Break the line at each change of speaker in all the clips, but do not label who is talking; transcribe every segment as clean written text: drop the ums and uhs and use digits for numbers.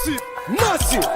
Massive, massive.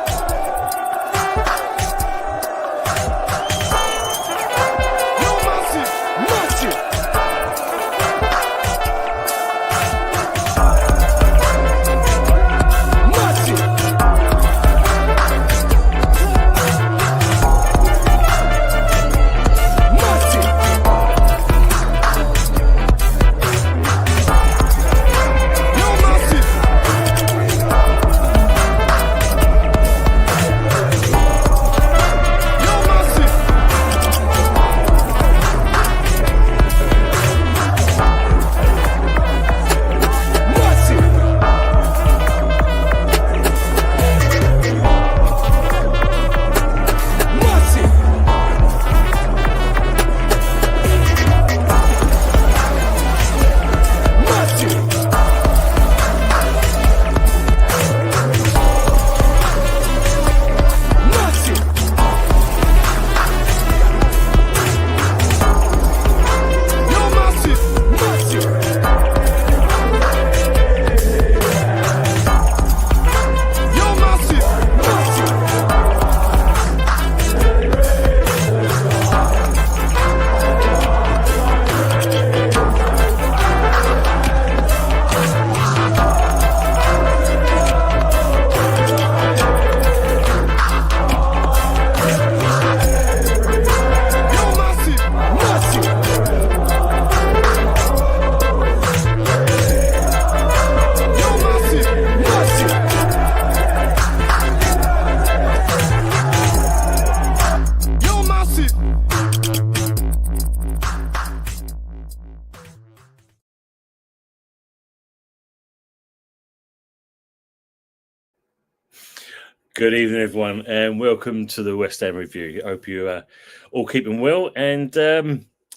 Good evening, everyone, and welcome to the West Ham Review. I hope you are all keeping well. And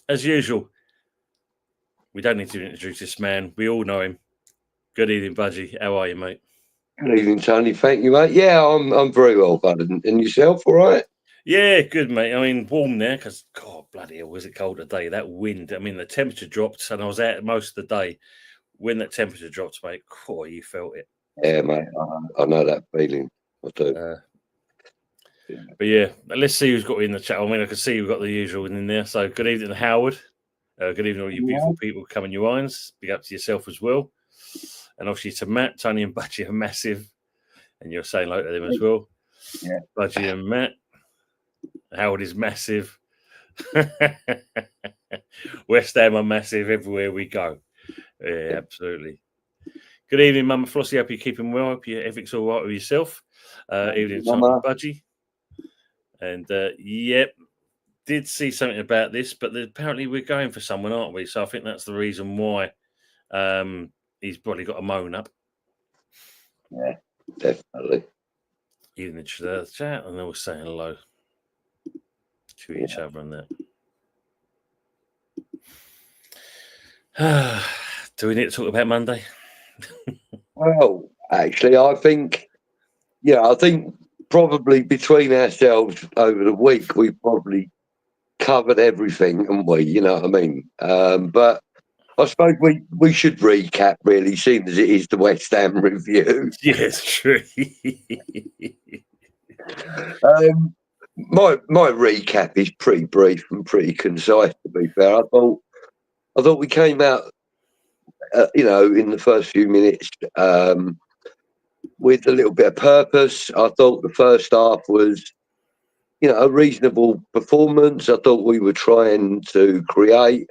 as usual, we don't need to introduce this man. We all know him. Good evening, Budgie. How are you, mate?
Good evening, Tony. Thank you, mate. Yeah, I'm very well, bud. And yourself, all right?
Yeah, good, mate. I mean, warm there because, God, bloody hell, was it cold today? That wind. I mean, the temperature dropped, and I was out most of the day. When that temperature dropped, mate, oh, you felt it.
Yeah, mate. I know that feeling. I do.
But yeah, let's see who's got in the chat. I mean, I can see we've got the usual in there. So good evening, Howard. Good evening, all you beautiful people coming your irons. Big up to yourself as well. And obviously to Matt, Tony and Budgie are massive. And you're saying hello to them as well.
Yeah.
Budgie and Matt. Howard is massive. West Ham are massive everywhere we go. Yeah, absolutely. Good evening, Mama Flossie. Hope you're keeping well. Hope everything's all right with yourself. Evening, Tony and Budgie. And yep, did see something about this, but apparently we're going for someone, aren't we? So I think that's the reason why he's probably got a moan up.
Yeah, definitely.
Even in the chat, and they were saying hello to each other and that. Do we need to talk about Monday?
Well, actually, I think probably between ourselves over the week, we probably covered everything, haven't we? You know what I mean? But I suppose we should recap, really, seeing as it is the West Ham Review.
Yes, true.
My recap is pretty brief and pretty concise, to be fair. I thought we came out, in the first few minutes with a little bit of purpose. I thought the first half was, a reasonable performance. I thought we were trying to create.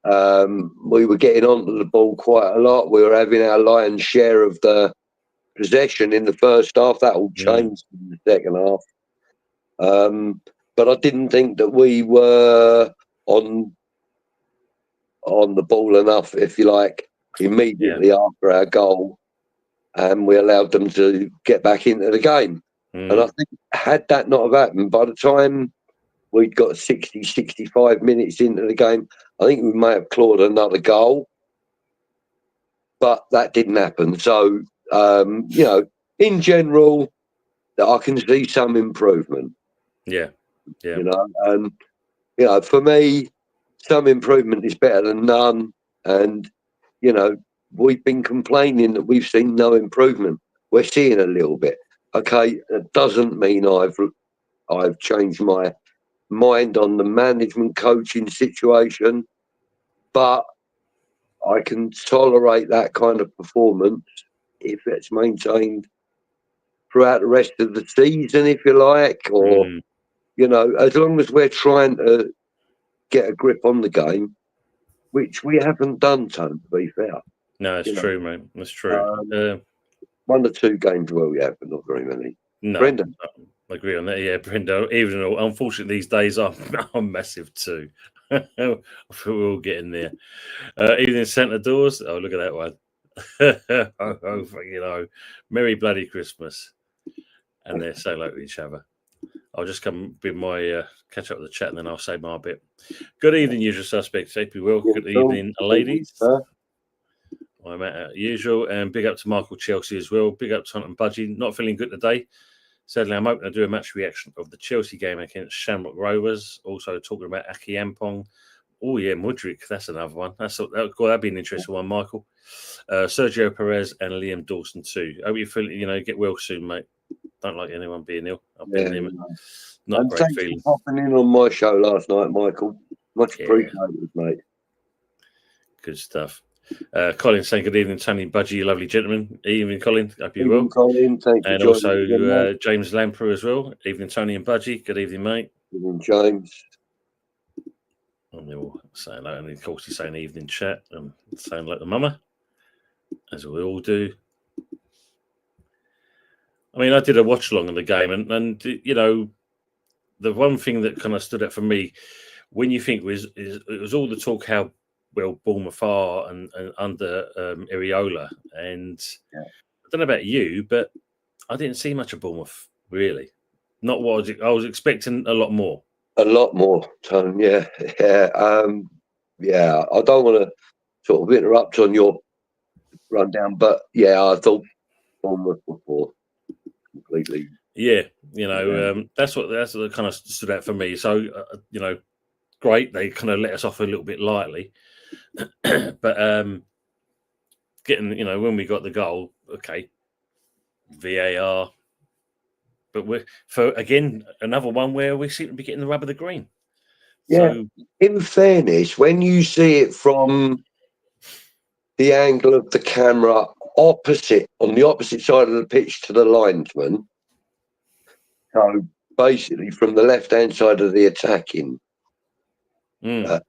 We were getting onto the ball quite a lot. We were having our lion's share of the possession in the first half. That all changed in the second half. But I didn't think that we were on the ball enough, if you like, immediately after our goal. And we allowed them to get back into the game. And I think had that not have happened, by the time we'd got 60, 65 minutes into the game, I think we may have clawed another goal. But that didn't happen. So, in general, I can see some improvement.
Yeah.
And, for me, some improvement is better than none. And, we've been complaining that we've seen no improvement. we're seeing a little bit. Okay, it doesn't mean I've changed my mind on the management coaching situation, but I can tolerate that kind of performance if it's maintained throughout the rest of the season, if you like, or as long as we're trying to get a grip on the game, which we haven't done, Tone, to be fair.
No, it's true, mate. That's true.
1 or 2 games where we have, but not very many.
No,
Brendan,
I agree on that. Yeah, Brendan. Even though, unfortunately, these days I'm massive too. I feel we're all getting there. Evening centre doors. Oh, look at that one. Merry bloody Christmas. And they're so like each other. I'll just come with my catch up with the chat and then I'll say my bit. Good evening, usual suspects. Hope you well. Good evening, ladies. I'm at usual. And big up to Michael Chelsea as well. Big up to Hunt and Budgie. Not feeling good today. Sadly, I'm hoping to do a match reaction of the Chelsea game against Shamrock Rovers. Also talking about Aki Ampong. Oh, yeah, Mudryk. That's another one. That'd be an interesting one, Michael. Sergio Perez and Liam Dawson too. Hope you feel, get well soon, mate. Don't like anyone being ill. I've been there. Not a great feeling.
For popping in on my show last night, Michael. Much appreciated, mate.
Good stuff. Colin saying good evening, Tony and Budgie, you lovely gentlemen. Evening, Colin. Hope you're well.
Colin, thank you.
And also James Lamper as well. Evening, Tony and Budgie. Good evening, mate.
Good evening, James.
And they're all saying that, and of course he's saying evening chat and saying like the mama, as we all do. I mean, I did a watch along of the game, and the one thing that kind of stood out for me when you think it was all the talk how well Bournemouth are and under Iriola, and I don't know about you, but I didn't see much of Bournemouth really. Not what I was expecting. A lot more.
A lot more, Tone. Yeah. I don't want to sort of interrupt on your rundown, but I thought Bournemouth before completely.
Yeah, that's what kind of stood out for me. So great, they kind of let us off a little bit lightly, but getting when we got the goal, okay, VAR. But we're for again another one where we seem to be getting the rub of the green.
Yeah.
So,
in fairness, when you see it from the angle of the camera on the opposite side of the pitch to the linesman, so basically from the left-hand side of the attacking the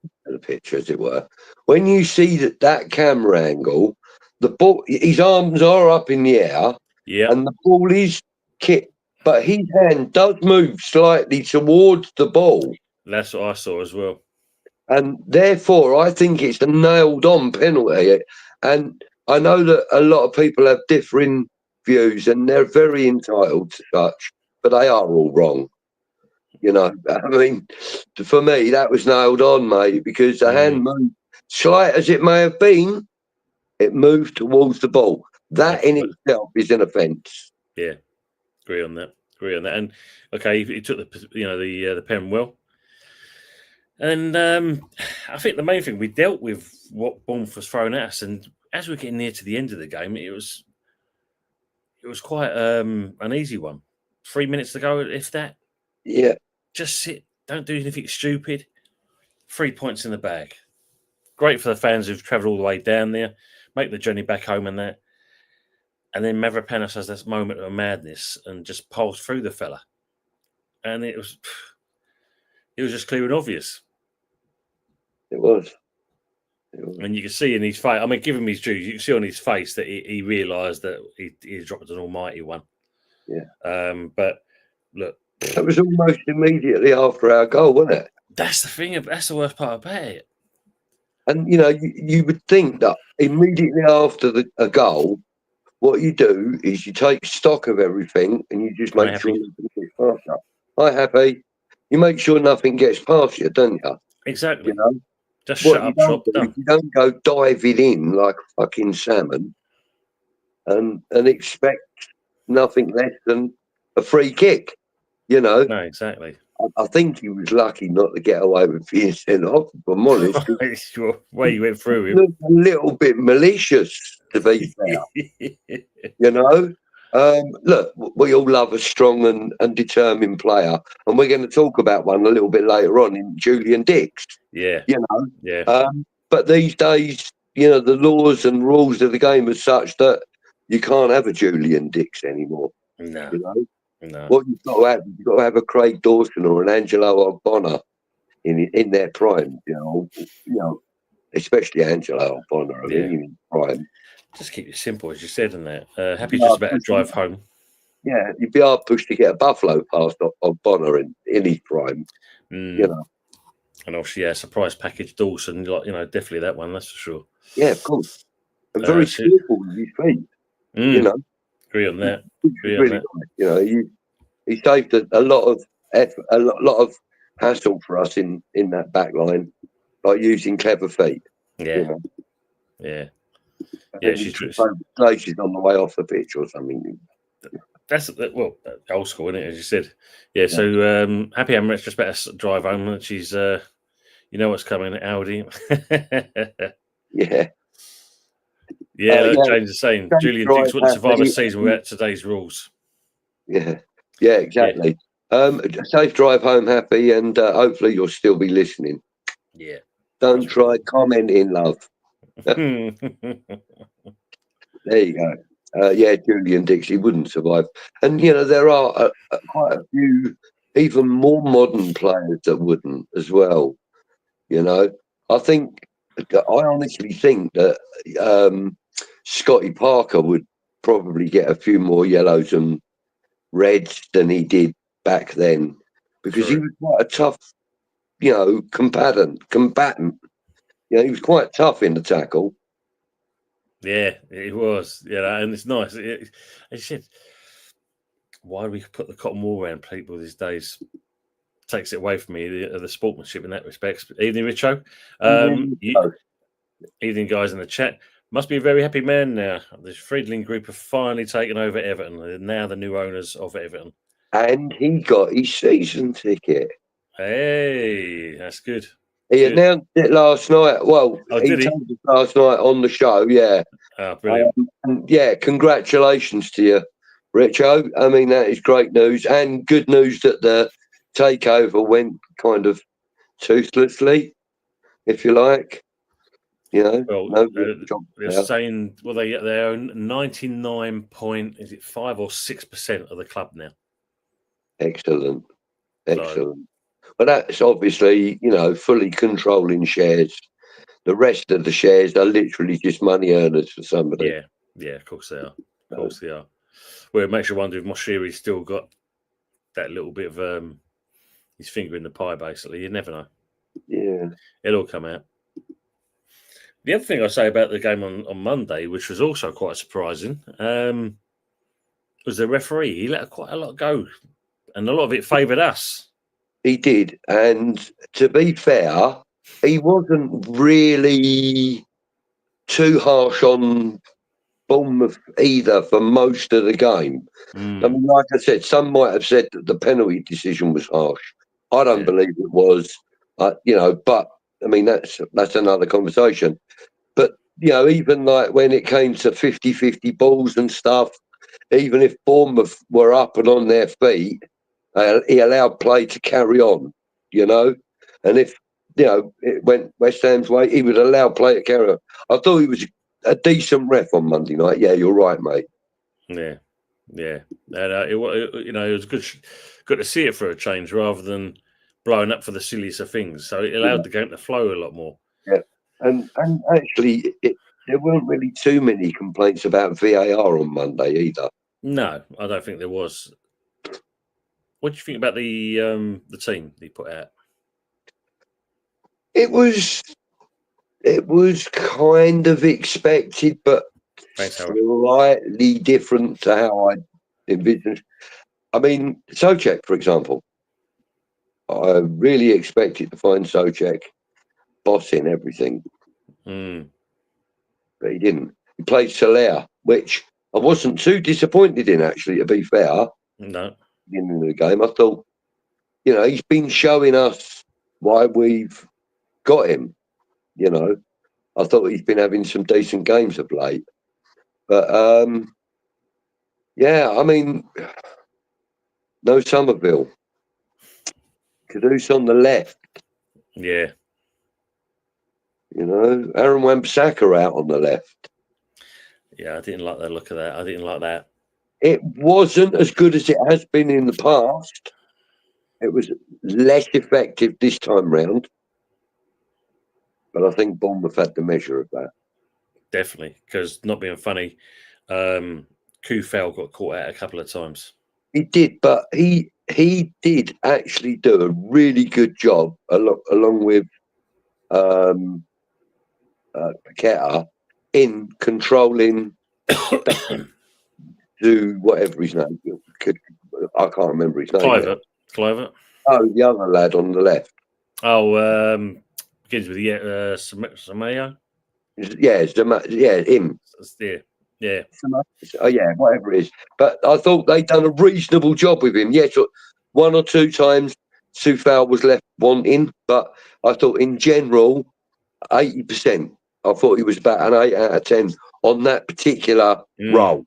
pitch, as it were, when you see that camera angle, the ball, his arms are up in the air, and the ball is kicked. But his hand does move slightly towards the ball.
That's what I saw as well.
And therefore, I think it's a nailed-on penalty. And I know that a lot of people have differing views, and they're very entitled to such, but they are all wrong. I mean, for me, that was nailed on, mate, because the hand moved, slight as it may have been, it moved towards the ball. That in itself is an offence.
Yeah. Agree on that. And okay, he took the pen well, and I think the main thing we dealt with what Bournemouth was thrown at us, and as we're getting near to the end of the game, it was quite an easy one. 3 minutes to go, if that.
Yeah.
Just sit, don't do anything stupid. 3 points in the bag. Great for the fans who've travelled all the way down there, make the journey back home and that. And then Mavropanos has this moment of madness and just pulls through the fella. And it was just clear and obvious.
It was.
And you can see in his face, I mean, give him his due, you can see on his face that he realised that he dropped an almighty one.
Yeah.
But look.
That was almost immediately after our goal, wasn't it?
That's the thing, that's the worst part about it.
And, you would think that immediately after a goal, what you do is you take stock of everything and you just make sure nothing gets past you. Hi, Happy. You make sure nothing gets past you, don't you?
Exactly. Just shut up shop.
You don't go diving in like a fucking salmon and expect nothing less than a free kick,
No, exactly.
I think he was lucky not to get away with being sent off, if I'm honest.
The way you went through him.
A little bit malicious, to be fair. Look, we all love a strong and determined player, and we're going to talk about one a little bit later on in Julien Dix.
Yeah.
You know,
Yeah.
but these days, the laws and rules of the game are such that you can't have a Julien Dix anymore.
No.
You know,
No.
what you've got to have a Craig Dawson or an Angelo Ogbonna in their prime. Especially Angelo Ogbonna. I mean, in his prime.
Just keep it simple, as you said, in that. Happy just about to drive home.
Yeah, you'd be hard pushed to get a Buffalo past Ogbonna in his prime.
And obviously, surprise package Dawson, definitely that one, that's for sure.
Yeah, of course. And very skillful with his feet.
Agree on that.
Nice. He saved a lot of effort, a lot of hassle for us in that back line, by using clever feet.
Yeah. Yeah.
She's on the way off the pitch or something.
That's old school, isn't it? As you said. Yeah. So happy Emirates just better drive home. And she's, you know what's coming, Audi.
Yeah.
James is saying, Julien Dix wouldn't survive a season without today's rules.
Yeah. Yeah, exactly. Safe drive home, Happy, and hopefully you'll still be listening.
Yeah.
Don't try commenting, love. There you go. Julien Dix, he wouldn't survive. And, there are quite a few even more modern players that wouldn't as well. I honestly think that Scotty Parker would probably get a few more yellows and reds than he did back then, because he was quite a tough, combatant. He was quite tough in the tackle.
Yeah, it was. And it's nice. As you said, why do we put the cotton wool around people these days? Takes it away from me, the sportsmanship in that respect. Evening, Richo. Evening, guys in the chat. Must be a very happy man now. The Friedling group have finally taken over Everton. They're now the new owners of Everton.
And he got his season ticket.
Hey, that's good.
He announced it last night. Well,
he
told us last night on the show, yeah.
Oh, brilliant.
Congratulations to you, Richo. I mean, that is great news, and good news that the takeover went kind of toothlessly, if you like.
They're saying, they own 99.5 or 6% of the club now.
Excellent. But that's obviously, fully controlling shares. The rest of the shares are literally just money earners for somebody.
Yeah, of course they are. Well, it makes you wonder if Moshiri's still got that little bit of his finger in the pie, basically. You never know.
Yeah.
It'll all come out. The other thing I say about the game on Monday, which was also quite surprising, was the referee. He let quite a lot go, and a lot of it favoured us.
He did. And to be fair, he wasn't really too harsh on Bournemouth either for most of the game. I mean, like I said, some might have said that the penalty decision was harsh. I don't believe it was, but I mean, that's another conversation. But, even like when it came to 50-50 balls and stuff, even if Bournemouth were up and on their feet, he allowed play to carry on, and if, it went West Ham's way, he would allow play to carry on. I thought he was a decent ref on Monday night. Yeah, you're right, mate.
Yeah. And it was good to see it for a change rather than blowing up for the silliest of things. So it allowed the game to flow a lot more.
Yeah, and actually, there weren't really too many complaints about VAR on Monday either.
No, I don't think there was. What do you think about the team they put out?
It was kind of expected, but slightly different to how I envisioned. I mean, Souček, for example, I really expected to find Souček bossing everything, but he didn't. He played Soler, which I wasn't too disappointed in, actually, to be fair.
No.
In the game, I thought, he's been showing us why we've got him. I thought he's been having some decent games of late, but Yeah, I mean, no Somerville. Caduce on the left.
Yeah.
Aaron Wan-Bissaka out on the left.
Yeah, I didn't like the look of that. I didn't like that.
It wasn't as good as it has been in the past. It was less effective this time round. But I think Bournemouth had the measure of that.
Definitely, because not being funny, Kufel got caught out a couple of times.
He did, but he did actually do a really good job along with Paqueta in controlling to whatever his name. I can't remember his name.
Clivert.
Oh, the other lad on the left.
Oh, begins with Samayo.
Yeah, him.
Yeah.
Oh, yeah, whatever it is. But I thought they'd done a reasonable job with him. Yes, one or two times Soufal was left wanting, but I thought in general, 80%. I thought he was about an 8 out of 10 on that particular role.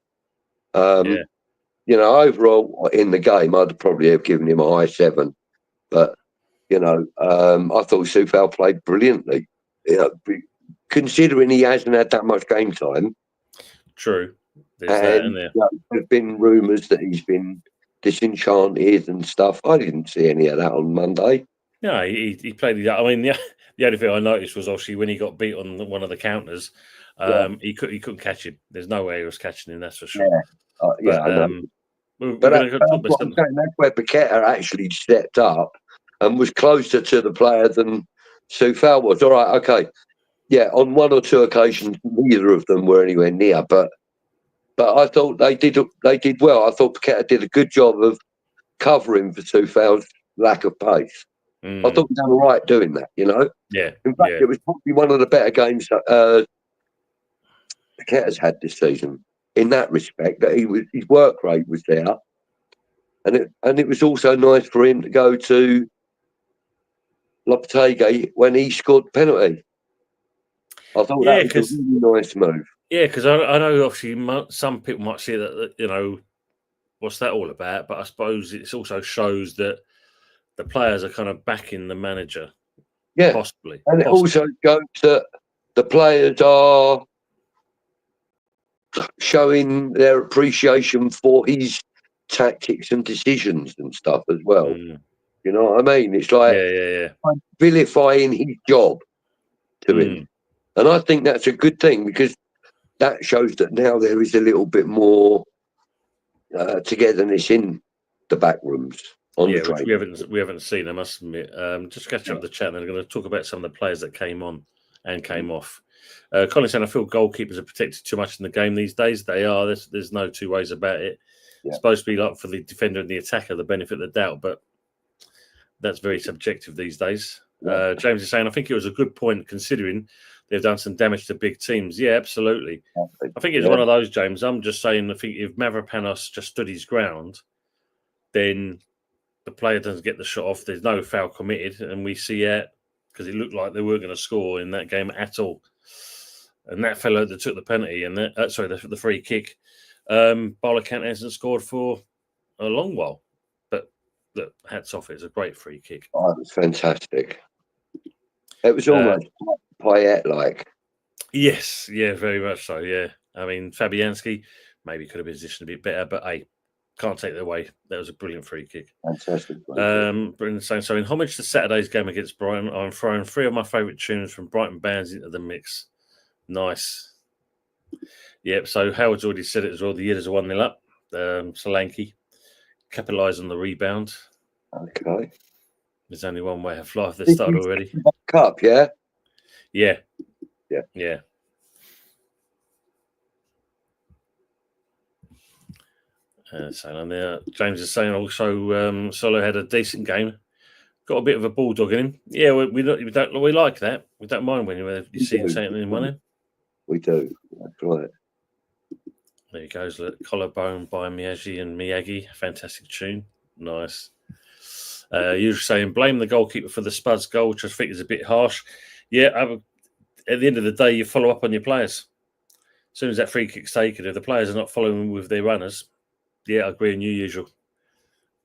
Overall in the game, I'd probably have given him a high 7. But, I thought Soufal played brilliantly. Considering he hasn't had that much game time.
True. There's that in there.
There's been rumours that he's been disenchanted and stuff. I didn't see any of that on Monday.
No, he played. I mean, the only thing I noticed was obviously when he got beat on one of the counters, he couldn't catch him. There's no way he was catching him. That's for sure.
Yeah, I know. That's where Paqueta actually stepped up and was closer to the player than Soufal was. All right, okay. Yeah, on one or two occasions, neither of them were anywhere near, but I thought they did well. I thought Paqueta did a good job of covering for Soufal's lack of pace. I thought he done all right doing that,
Yeah.
In fact, it was probably one of the better games Paqueta's had this season in that respect, that his work rate was there. And it was also nice for him to go to Loppy when he scored the penalty. I thought that was a really nice move.
Yeah, because I know obviously some people might see that, what's that all about? But I suppose it also shows that the players are kind of backing the manager.
Yeah,
possibly.
And it also shows that the players are showing their appreciation for his tactics and decisions and stuff as well. You know what I mean? It's like vilifying his job to him. And I think that's a good thing, because that shows that now there is a little bit more togetherness in the back rooms.
Which we haven't seen, I must admit. Just catch up with the chat, and I'm going to talk about some of the players that came on and came off. Colin saying, I feel goalkeepers are protected too much in the game these days. They are. There's no two ways about it. It's supposed to be like for the defender and the attacker, the benefit of the doubt, but that's very subjective these days. James is saying, I think it was a good point considering they've done some damage to big teams. Yeah, absolutely. I think it's one of those, James. I'm just saying, I think if Mavropanos just stood his ground, then the player doesn't get the shot off. There's no foul committed, and we see it because it looked like they weren't going to score in that game at all. And that fellow that took the penalty and the free kick, Barlacant hasn't scored for a long while. But look, hats off! It's a great free kick.
Oh, it was fantastic. It was almost Payet-like.
Yes, yeah, very much so. Yeah, I mean Fabianski maybe could have positioned a bit better, but hey, can't take that away. That was a brilliant free kick.
Fantastic.
Brendan saying, so in homage to Saturday's game against Brighton, I'm throwing 3 of my favourite tunes from Brighton bands into the mix. Nice. Yep, so Howard's already said it as well. The Yitters are 1-0 up. Solanke capitalise on the rebound.
Okay.
There's only one way of life. They started already.
Cup, yeah?
Yeah. James is saying also Solo had a decent game. Got a bit of a bulldog in him. Yeah, we like that. We don't mind when you see him saying in one.
We do. That's right.
There he goes. Collarbone by Miyagi. Fantastic tune. Nice. You're saying blame the goalkeeper for the Spuds goal, which I think is a bit harsh. Yeah, at the end of the day, you follow up on your players. As soon as that free kick's taken, if the players are not following with their runners, Yeah, I agree. New usual.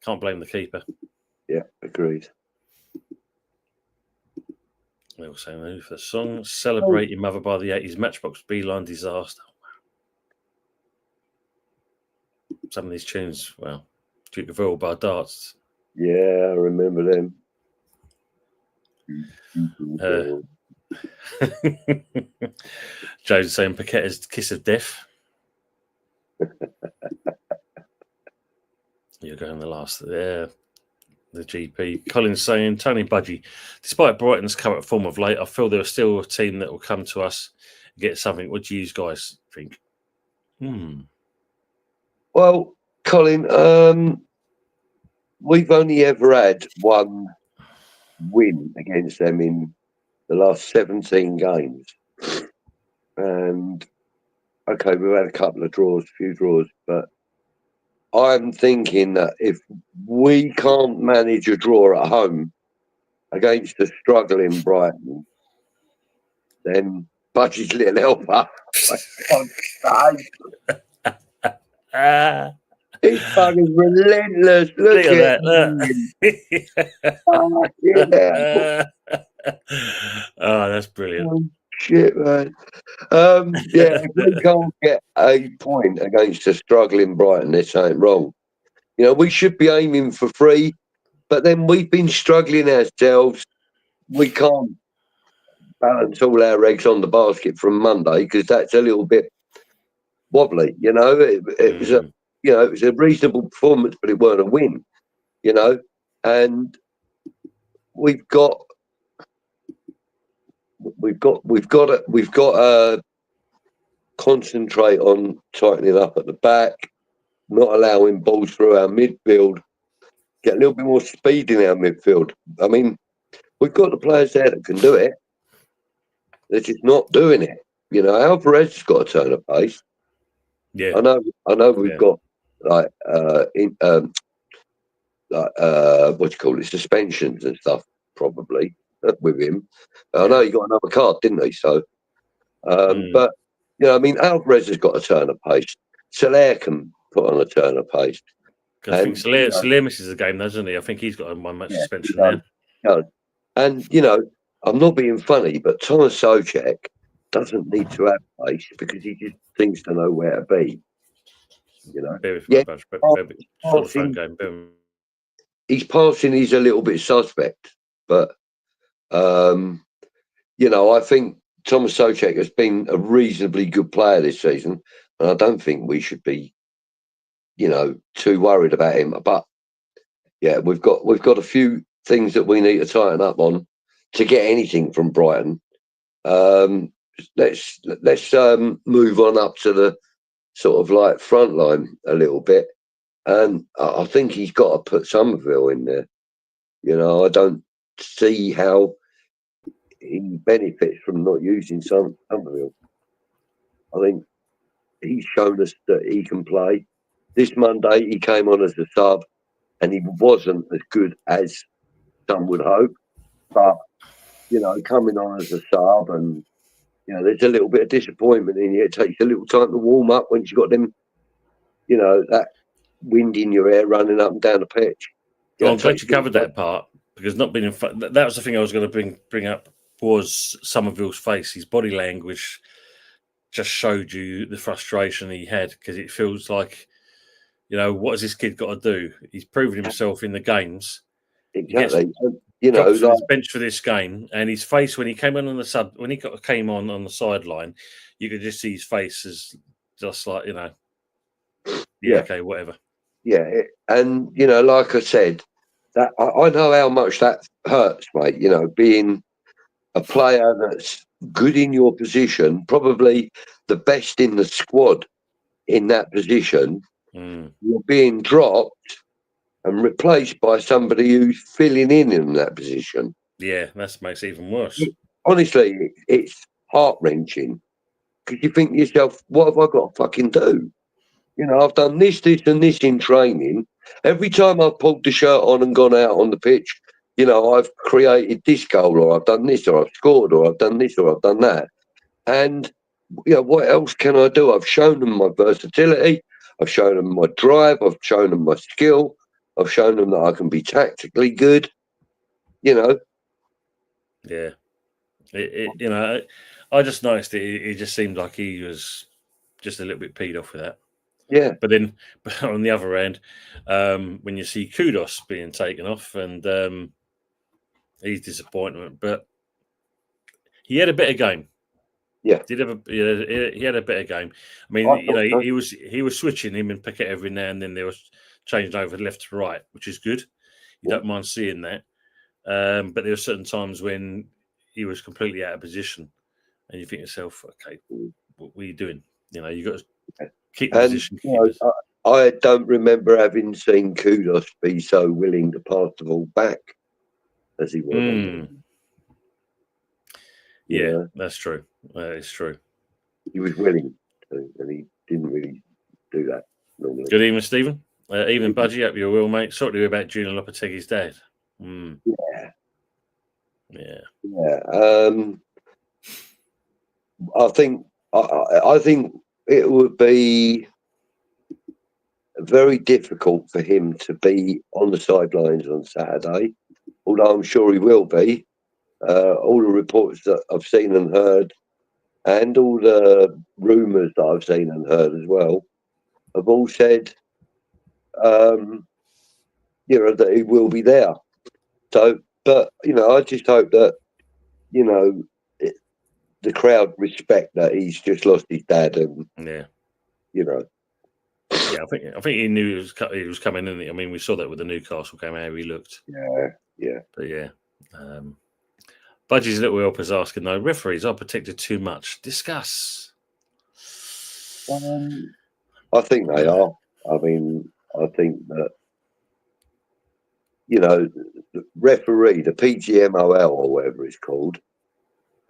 Can't blame the keeper.
Yeah, agreed.
They were saying for the song "Celebrate Your Mother" by the 80s, Matchbox Beeline Disaster. Some of these tunes, well, Duke of Earl by Darts.
Yeah, I remember them.
Joe's saying Paquetta's Kiss of Death. You're going the last there. The GP. Colin's saying Tony Budgie, despite Brighton's current form of late, I feel there are still a team that will come to us and get something. What do you guys think?
Well, Colin, we've only ever had one win against them in the last 17 games. And, okay, we've had a couple of draws, a few draws, but I'm thinking that if we can't manage a draw at home against a struggling Brighton, then Budgie's little helper. This fucking relentless. Look at
that. Oh, that's brilliant.
Oh, shit, man. Yeah, if we can't get a point against a struggling Brighton, there's something wrong. You know, we should be aiming for 3, but then we've been struggling ourselves. We can't balance all our eggs on the basket from Monday because that's a little bit wobbly. You know, it was it was a reasonable performance, but it weren't a win. You know, and we've got to concentrate on tightening up at the back, not allowing balls through our midfield, get a little bit more speed in our midfield. I mean, we've got the players there that can do it. They're just not doing it. You know, Alvarez has got to turn a pace.
Yeah,
I know. We've got what do you call it, suspensions and stuff probably with him. I know he got another card, didn't he? So, but you know, I mean, Alvarez has got a turn of pace. Soler can put on a turn of pace.
I think Soler misses the game, doesn't he? I think he's got a 1-match suspension there.
Yeah. And you know, I'm not being funny, but Thomas Souček doesn't need to have pace because he just seems to know where to be. You know, he's passing. He's a little bit suspect, but you know, I think Thomas Souček has been a reasonably good player this season, and I don't think we should be, you know, too worried about him. But yeah, we've got a few things that we need to tighten up on to get anything from Brighton. Let's move on up to the sort of like front line a little bit, and I think he's got to put Somerville in there. You know, I don't see how he benefits from not using Somerville. I think he's shown us that he can play. This Monday he came on as a sub, and he wasn't as good as some would hope. But you know, coming on as a sub, and you know, there's a little bit of disappointment in you. It takes a little time to warm up once you've got them, you know, that wind in your hair running up and down the pitch.
Well, I'm glad you covered that part because not being that was the thing I was going to bring up was Somerville's face. His body language just showed you the frustration he had because it feels like, you know, what has this kid got to do? He's proven himself in the games.
Exactly. You know,
like, his bench for this game, and his face when he came on the came on the sideline, you could just see his face as just like, you know, okay, whatever.
Yeah, and you know, like I said, that I know how much that hurts, mate. You know, being a player that's good in your position, probably the best in the squad in that position, you're being dropped and replaced by somebody who's filling in that position.
Yeah, that makes it even worse.
Honestly, it's heart-wrenching because you think to yourself, what have I got to fucking do? You know, I've done this, and this in training. Every time I've pulled the shirt on and gone out on the pitch, you know, I've created this goal, or I've done this, or I've scored, or I've done this, or I've done that. And, you know, what else can I do? I've shown them my versatility. I've shown them my drive. I've shown them my skill. I've shown them that I can be tactically good. You know.
Yeah. You know, I just noticed it just seemed like he was just a little bit peed off with that.
Yeah.
But then, on the other end, when you see Kudos being taken off, and he's disappointment, but he had a better game.
Yeah.
He had a better game. I mean, you know, he was switching him and Pickett every now and then. They were changing over left to right, which is good. You don't mind seeing that. But there were certain times when he was completely out of position, and you think to yourself, "Okay, what are you doing? You know, you got to keep the position."
You know, I don't remember having seen Kudos be so willing to pass the ball back as he was.
Yeah, that's true. It's true.
He was willing to, and he didn't really do that normally.
Good evening, Stephen. Evening, Budgie. Hope you're well, mate. Sorry to hear about Julien Lopetegui's dad.
Yeah. I think it would be very difficult for him to be on the sidelines on Saturday, although I'm sure he will be. All the reports that I've seen and heard, and all the rumours that I've seen and heard as well, have all said, you know, that he will be there. So, but you know, I just hope that, you know, the crowd respect that he's just lost his dad, and you know.
Yeah, I think he knew he was coming in. I mean, we saw that with the Newcastle game, how he looked.
Yeah.
But yeah. Budgie's little help is asking, though, referees are protected too much. Discuss.
I think they are. I mean, I think that, you know, the referee, the PGMOL or whatever it's called,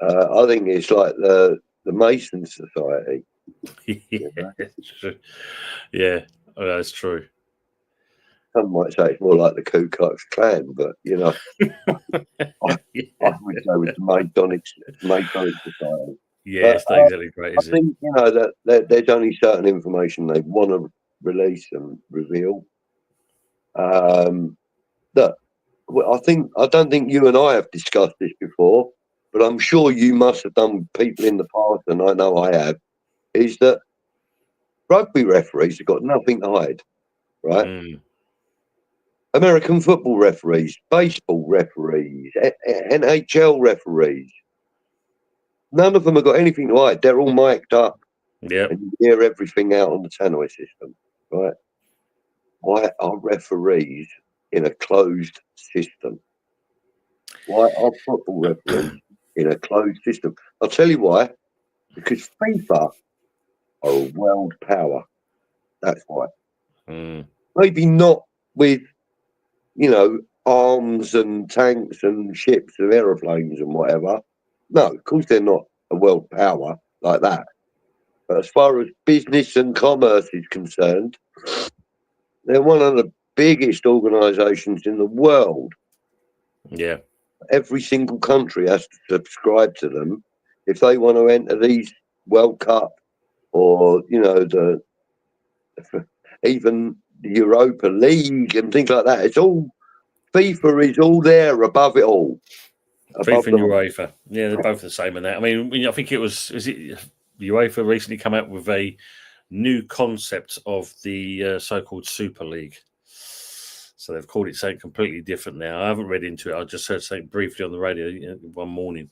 I think it's like the Mason Society.
Yeah, that's true.
Some might say it's more like the Ku Klux Klan, but you know, I would go with the Masonic Society.
Yeah, it's not exactly great, is
I think, you know, that there's only certain information they want to release and reveal. That I don't think you and I have discussed this before, but I'm sure you must have done, people in the past, and I know I have, is that rugby referees have got nothing to hide, right? American football referees, baseball referees, NHL referees, none of them have got anything to hide. They're all mic'd up.
Yeah.
And you hear everything out on the tannoy system, right? Why are referees in a closed system? Why are football referees in a closed system? I'll tell you why. Because FIFA are a world power. That's why. Maybe not with, you know, arms and tanks and ships and aeroplanes and whatever. No, of course they're not a world power like that. But as far as business and commerce is concerned, they're one of the biggest organisations in the world.
Yeah.
Every single country has to subscribe to them if they want to enter these World Cup or, you know, even the Europa League and things like that. It's all, FIFA is all there above it all.
FIFA and UEFA. Yeah, they're both the same in that. I mean, I think UEFA recently come out with a new concept of the so-called Super League. So they've called it something completely different now. I haven't read into it. I just heard something briefly on the radio one morning.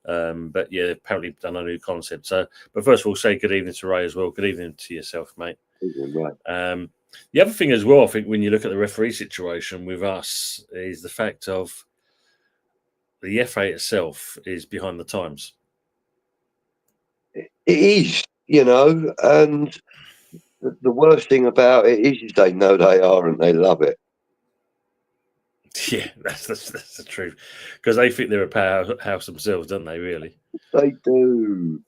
But yeah, they've apparently done a new concept. So, but first of all, say good evening to Ray as well. Good evening to yourself, mate.
Right.
The other thing as well, I think, when you look at the referee situation with us, is the fact of the FA itself is behind the times.
It is, you know, and the worst thing about it is they know they are and they love it.
Yeah, that's the truth. Because they think they're a powerhouse themselves, don't they, really?
They do,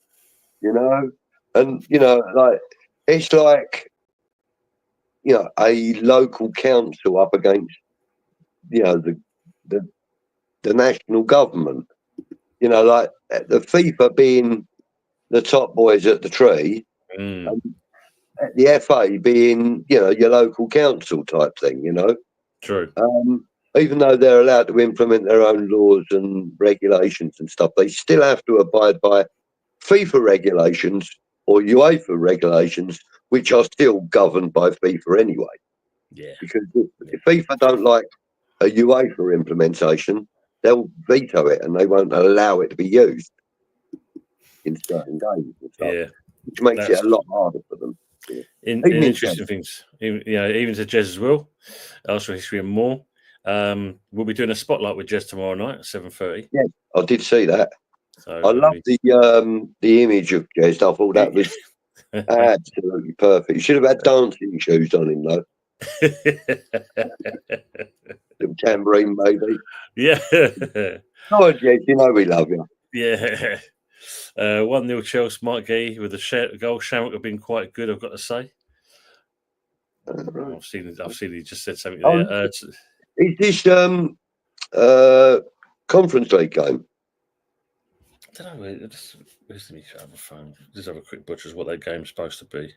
you know. And, you know, like, it's like, you know, a local council up against, you know, the national government. You know, like the FIFA being the top boys at the tree, the FA being, your local council type thing,
True.
Even though they're allowed to implement their own laws and regulations and stuff, they still have to abide by FIFA regulations or UEFA regulations, which are still governed by FIFA anyway.
Yeah.
Because if FIFA don't like a UEFA implementation, they'll veto it and they won't allow it to be used in certain games and stuff, which makes it a lot harder for them.
In interesting things, even to Jez as well. Also, history and more. We'll be doing a spotlight with Jez tomorrow night at 7:30.
Yeah, I did see that.
So,
I love the image of Jez. I thought that was absolutely perfect. You should have had dancing shoes on him though. Some tambourine, maybe.
Yeah.
Oh, Jez, we love you.
Yeah. 1-0 Chelsea. Mike Gee with the goal. Shamrock have been quite good, I've got to say. I've seen he just said something there.
Is this Conference League game?
I don't know. Let me have a phone. Just have a quick butcher's what that game's supposed to be.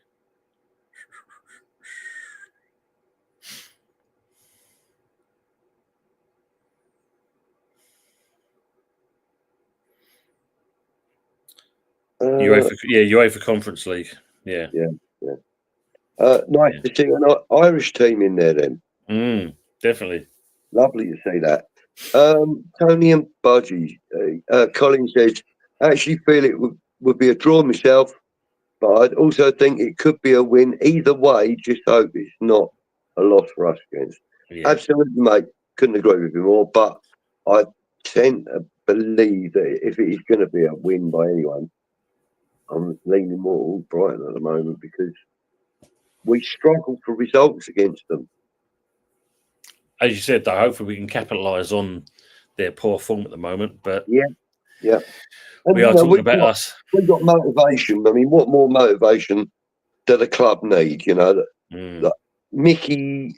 UEFA Conference League. Yeah.
Nice to see an Irish team in there then.
Definitely.
Lovely to see that. Tony and Budgie. Colin says, I actually feel it would be a draw myself, but I'd also think it could be a win. Either way, just hope it's not a loss for us against. Yeah. Absolutely, mate. Couldn't agree with you more, but I tend to believe that if it is going to be a win by anyone, I'm leaning more on Brighton at the moment because we struggle for results against them.
As you said, though, hopefully we can capitalise on their poor form at the moment. But
yeah.
And, we are talking about us.
We've got motivation. I mean, what more motivation do the club need? Like Mickey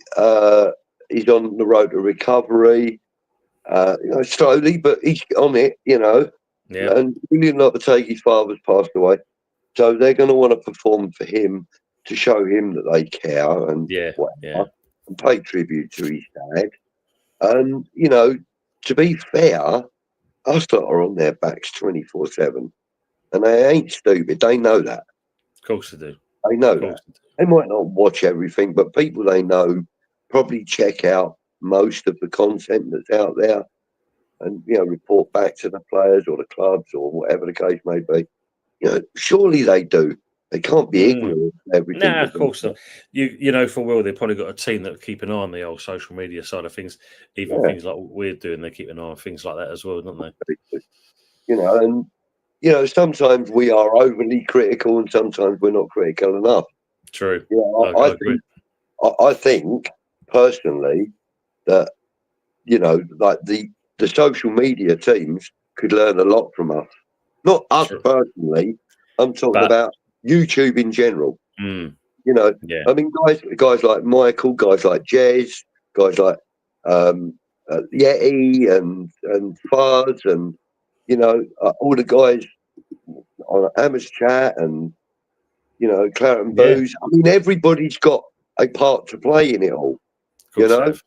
is on the road to recovery, slowly, but he's on it,
Yeah.
And Julien, not to take his father's passed away. So they're going to want to perform for him to show him that they care and whatever, and pay tribute to his dad. And, to be fair, us lot are on their backs 24/7, and they ain't stupid. They know that.
Of course they do.
They know that. They might not watch everything, but people they know probably check out most of the content that's out there, and report back to the players or the clubs or whatever the case may be. Surely they do. They can't be ignorant of everything.
Nah, of course not. For Will, they've probably got a team that keep an eye on the old social media side of things. Even things like what we're doing, they keep an eye on things like that as well, don't they?
And sometimes we are overly critical, and sometimes we're not critical enough.
True.
I think personally that like the social media teams could learn a lot from us. Not us personally. I'm talking about YouTube in general. I mean, guys like Michael, guys like Jez, guys like Yeti and Fuzz, and all the guys on Amherst Chat and Claret and Booze. I mean, everybody's got a part to play in it all.
Of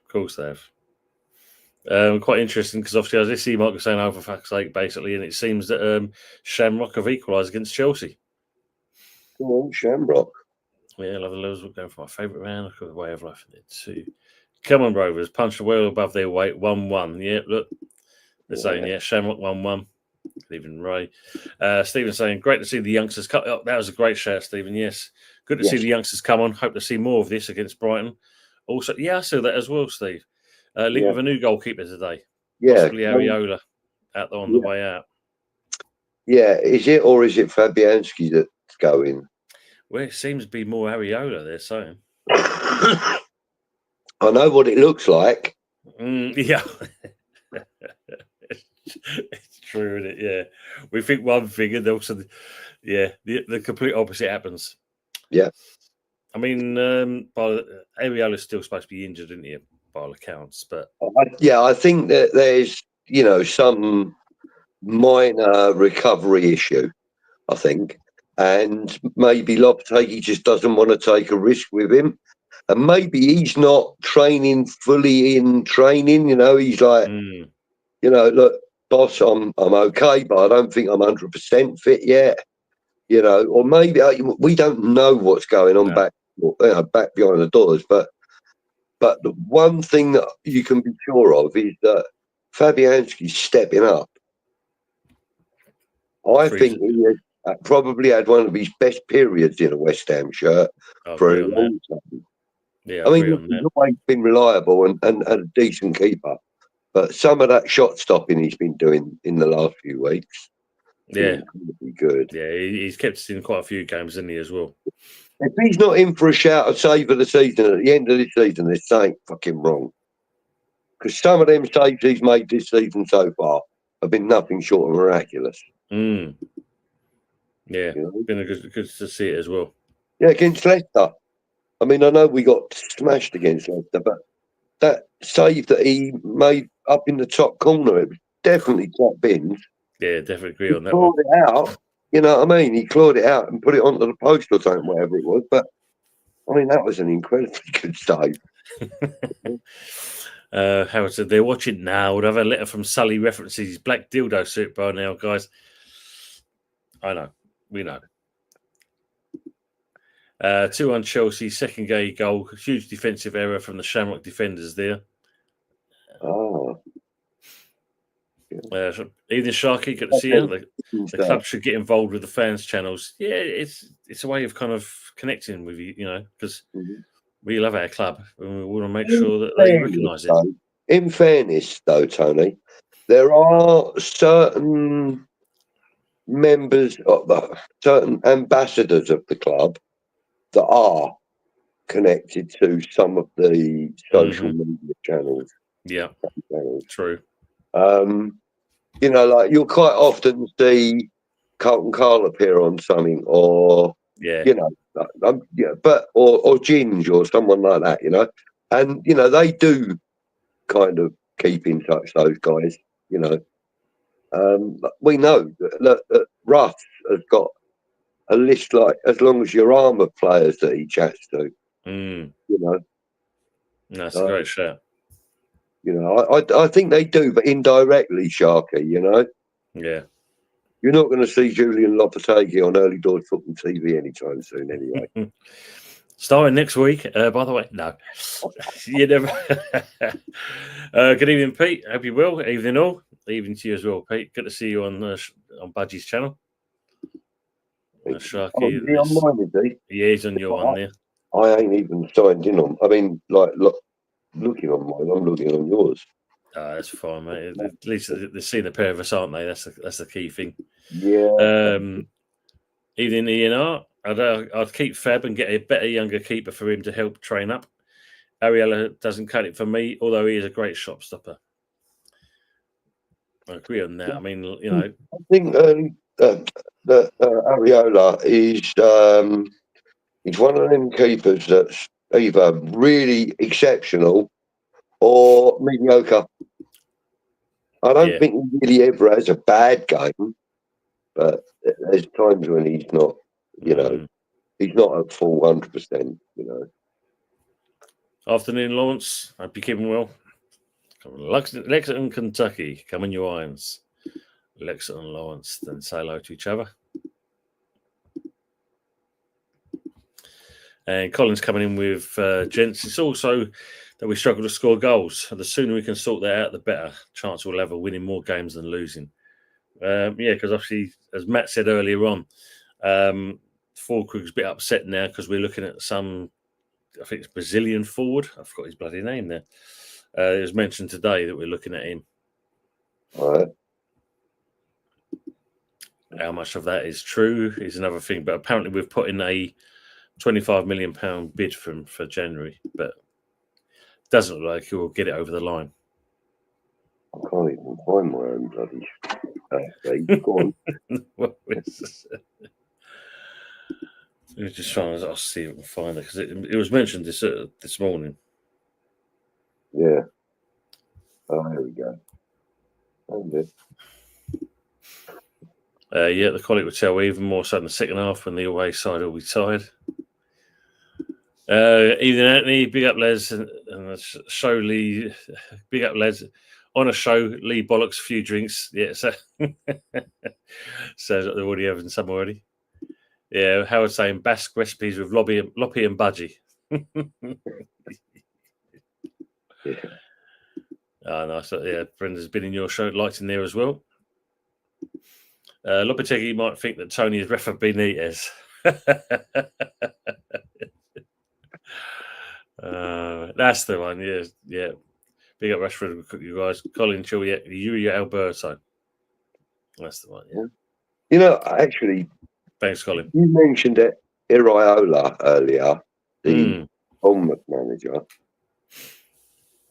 course they have. Quite interesting because obviously, as I see Mark was saying, oh, for fuck's sake, basically, and it seems that Shamrock have equalised against Chelsea.
Come on, Shamrock.
Yeah, love the levels. We're going for my favourite round. Look at the way of life in there too. Come on, Rovers. Punched well above their weight. 1-1. Yeah, look. They're saying, Shamrock 1-1. Even Ray. Stephen saying, great to see the youngsters come. Oh, that was a great shout, Stephen. Yes. Good to see the youngsters come on. Hope to see more of this against Brighton. Also, I saw that as well, Steve. Linked with a new goalkeeper today. Possibly Areola out there on the way out. Yeah, is it Fabianski that's going? Well, it seems to be more Areola, they're saying. I know what it looks like. Yeah. It's true, isn't it? Yeah. We think one thing and also, the complete opposite happens. Yeah. I mean, Areola's still supposed to be injured, isn't he, by all accounts? But I think that there's, some minor recovery issue, I think.
and maybe Loppy just doesn't want to take a risk with him, and maybe he's not training fully in training. He's like, look, boss, I'm okay, but I don't think I'm 100% fit yet. Or maybe we don't know what's going on back behind the doors, but the one thing that you can be sure of is that Fabianski's stepping up. I think he has probably had one of his best periods in a West Ham shirt for a long time.
Yeah,
I mean, he's always been reliable and a decent keeper, but some of that shot stopping he's been doing in the last few weeks, incredibly good.
Yeah, he's kept us in quite a few games, hasn't he, as well?
If he's not in for a shout of save of the season at the end of this season, there's something fucking wrong. Because some of them saves he's made this season so far have been nothing short of miraculous.
Yeah, been good to see it as well.
Yeah, against Leicester. I mean, I know we got smashed against Leicester, but that save that he made up in the top corner, it was definitely top bins.
Yeah, definitely agree on that
one.
He
clawed it out, you know what I mean? He clawed it out and put it onto the post or something, whatever it was. But, I mean, that was an incredibly good save.
Howard said they're watching now. Would have a letter from Sully references his black dildo suit by now, guys. I know. We know. 2-1 Chelsea, second gay goal. Huge defensive error from the Shamrock defenders there.
Oh.
Evening Sharky, good to see you. The club should get involved with the fans' channels. Yeah, it's a way of kind of connecting with you, because we love our club and we want to make sure that they recognise it.
In fairness, though, Tony, there are certain members, certain ambassadors of the club that are connected to some of the social media channels.
Yeah, true.
Like you'll quite often see Carlton Carl appear on something, or but or Ginge or someone like that, and they do kind of keep in touch. Those guys, we know that Russ has got a list like as long as your arm of players that he chats to.
That's a great shout.
I think they do, but indirectly, Sharky.
Yeah.
You're not going to see Julien Loppy on Early Doors Football TV anytime soon, anyway.
Starting next week, by the way. No. You never. Good evening, Pete. Hope you're well. Evening all. Evening to you as well, Pete. Good to see you on Budgie's channel. Sharky.
Is he on mine, is he?
Yeah, he's on your one there.
I ain't even signed in on. I mean, looking on mine, I'm looking on yours.
That's fine, mate. At least they're seeing a pair of us, aren't they? That's the key thing.
Yeah.
Evening, ENR. I'd keep Fab and get a better younger keeper for him to help train up. Ariella doesn't cut it for me, although he is a great shot stopper. I agree on that. I mean,
I think that Ariola is he's one of them keepers that's either really exceptional or mediocre. I don't think he really ever has a bad game, but there's times when he's not, he's not at full 100%,
Afternoon, Lawrence. Hope you're keeping well. Lexington, Kentucky. Come in your irons. Lexington and Lawrence. Then say hello to each other. And Colin's coming in with gents. It's also that we struggle to score goals. The sooner we can sort that out, the better chance we'll have of winning more games than losing. Because obviously, as Matt said earlier on, Fulkrug's a bit upset now because we're looking at some, I think it's Brazilian forward. I forgot his bloody name there. It was mentioned today that we're looking at him.
All right.
How much of that is true is another thing. But apparently we've put in a £25 million bid for January, but doesn't look like he will get it over the line.
I can't even find my own bloody Go on.
We're just trying to see if we can find it because it was mentioned this morning.
Yeah. Oh, there we go.
Yeah, the quality would tell even more so in the second half when the away side will be tired. Evening, Anthony. Big up, Les, and the show Lee. Big up, Les. On a show, Lee bollocks a few drinks. Yeah, so sounds like they're already having some already. Yeah, Howard saying Basque recipes with Loppy and Budgie.
Yeah.
Oh, nice. Yeah, Brenda's been in your show, liked in there as well. Lopetegui might think that Tony is Rafa Benitez. That's the one. Yeah. Big up Rashford, you guys. Colin Chilliet, Yuri Alberto. That's the one. Yeah.
You know, actually,
thanks, Colin.
You mentioned it, Iraola earlier, the Bournemouth manager.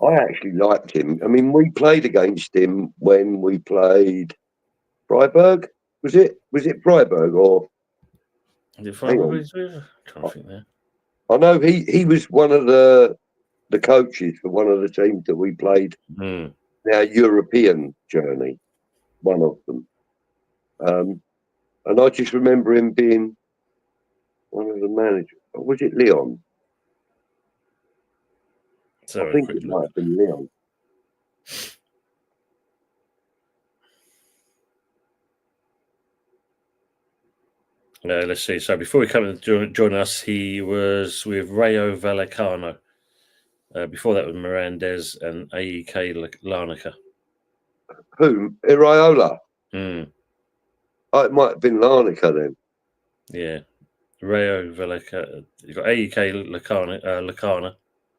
I actually liked him. I mean, we played against him when we played Freiburg. Was it Freiburg or?
Is it Freiburg? I'm trying to think there.
I know he was one of the coaches for one of the teams that we played our European journey. One of them, and I just remember him being one of the managers. Was it Leon? I think it might have been Leon.
Let's see. So before he came to join us, he was with Rayo Vallecano. Before that was Mirandez and AEK Larnaca.
Who? Iraola? Oh, it might have been Larnaca then.
Yeah. Rayo Vallecano. You've got AEK Larnaca.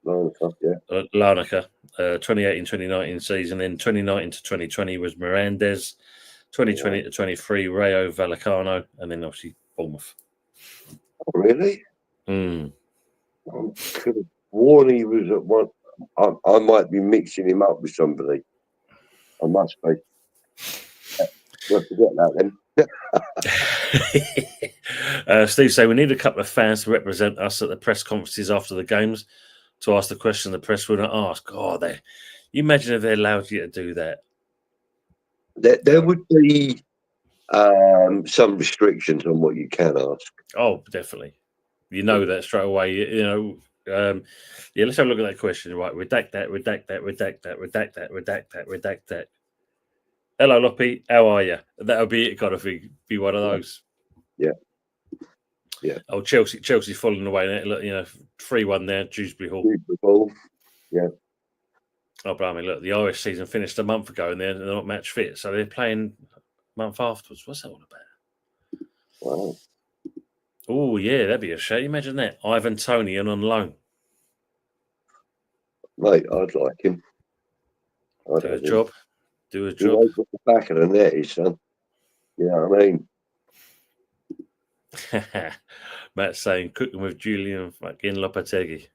Larnaca. 2018-2019 season. Then 2019 to 2020 was Mirandez. 2020 to 23 Rayo Vallecano. And then obviously Bournemouth.
Oh, really?
I
could have sworn he was at one. I might be mixing him up with somebody. I must be. We'll forget that
then. Steve say we need a couple of fans to represent us at the press conferences after the games to ask the question the press wouldn't ask. Oh, you imagine if they allowed you to do that?
There would be some restrictions on what you can ask.
Oh, definitely. You know that straight away. You know. Let's have a look at that question. Right, redact that. Hello, Loppy. How are you? That'll be it. Got to be one of those.
Yeah.
Oh, Chelsea falling away. 3-1 there, Dewsbury Hall.
Yeah.
Oh, blimey, look, the Irish season finished a month ago and they're not match fit, so they're playing a month afterwards. What's that all about?
Wow.
Oh, yeah, that'd be a shame. Imagine that. Ivan Toney and on loan.
Mate, I'd like him.
Do a job.
You know, the back of the net is, son. You know what I mean?
Matt's saying cooking with Julien fucking Lopetegui.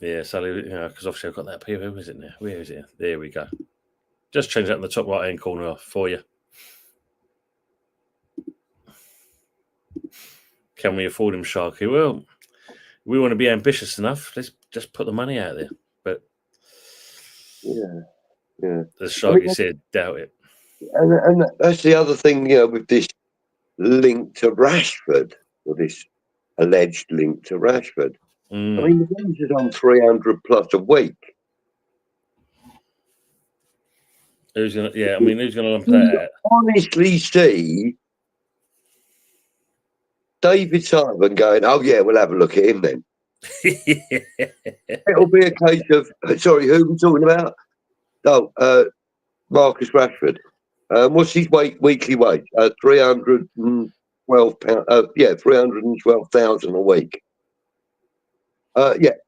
Yeah, Sally, because obviously I've got that here. Who is it now? Where is it? There we go. Just change that in the top right hand corner for you. Can we afford him, Sharky? Well, we want to be ambitious enough. Let's just put the money out there. But
yeah.
As Sharky said, doubt it.
And that's the other thing, with this link to Rashford, or this alleged link to Rashford. I mean, the guys is on 300 plus a week.
Who's gonna lump that out?
Honestly, see David Simon going, oh yeah, we'll have a look at him then. It'll be a case of, sorry, who are we talking about? Oh, Marcus Rashford. What's his weekly wage? £312. 312,000 a week.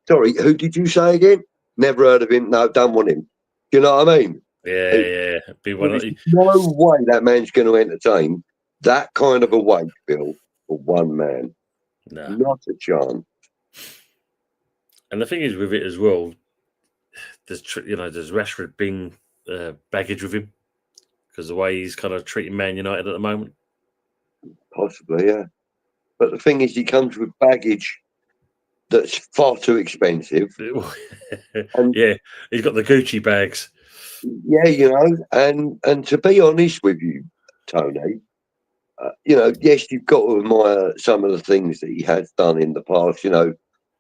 Sorry, who did you say again? Never heard of him. No, don't want him. Do you know what I mean?
Yeah.
There's no way that man's going to entertain that kind of a wage bill for one man.
No.
Not a chance.
And the thing is with it as well, does Rashford bring baggage with him? Because the way he's kind of treating Man United at the moment?
Possibly, yeah. But the thing is, he comes with baggage that's far too expensive.
Yeah, he's got the Gucci bags.
Yeah, and to be honest with you, Tony, yes, you've got to admire some of the things that he has done in the past,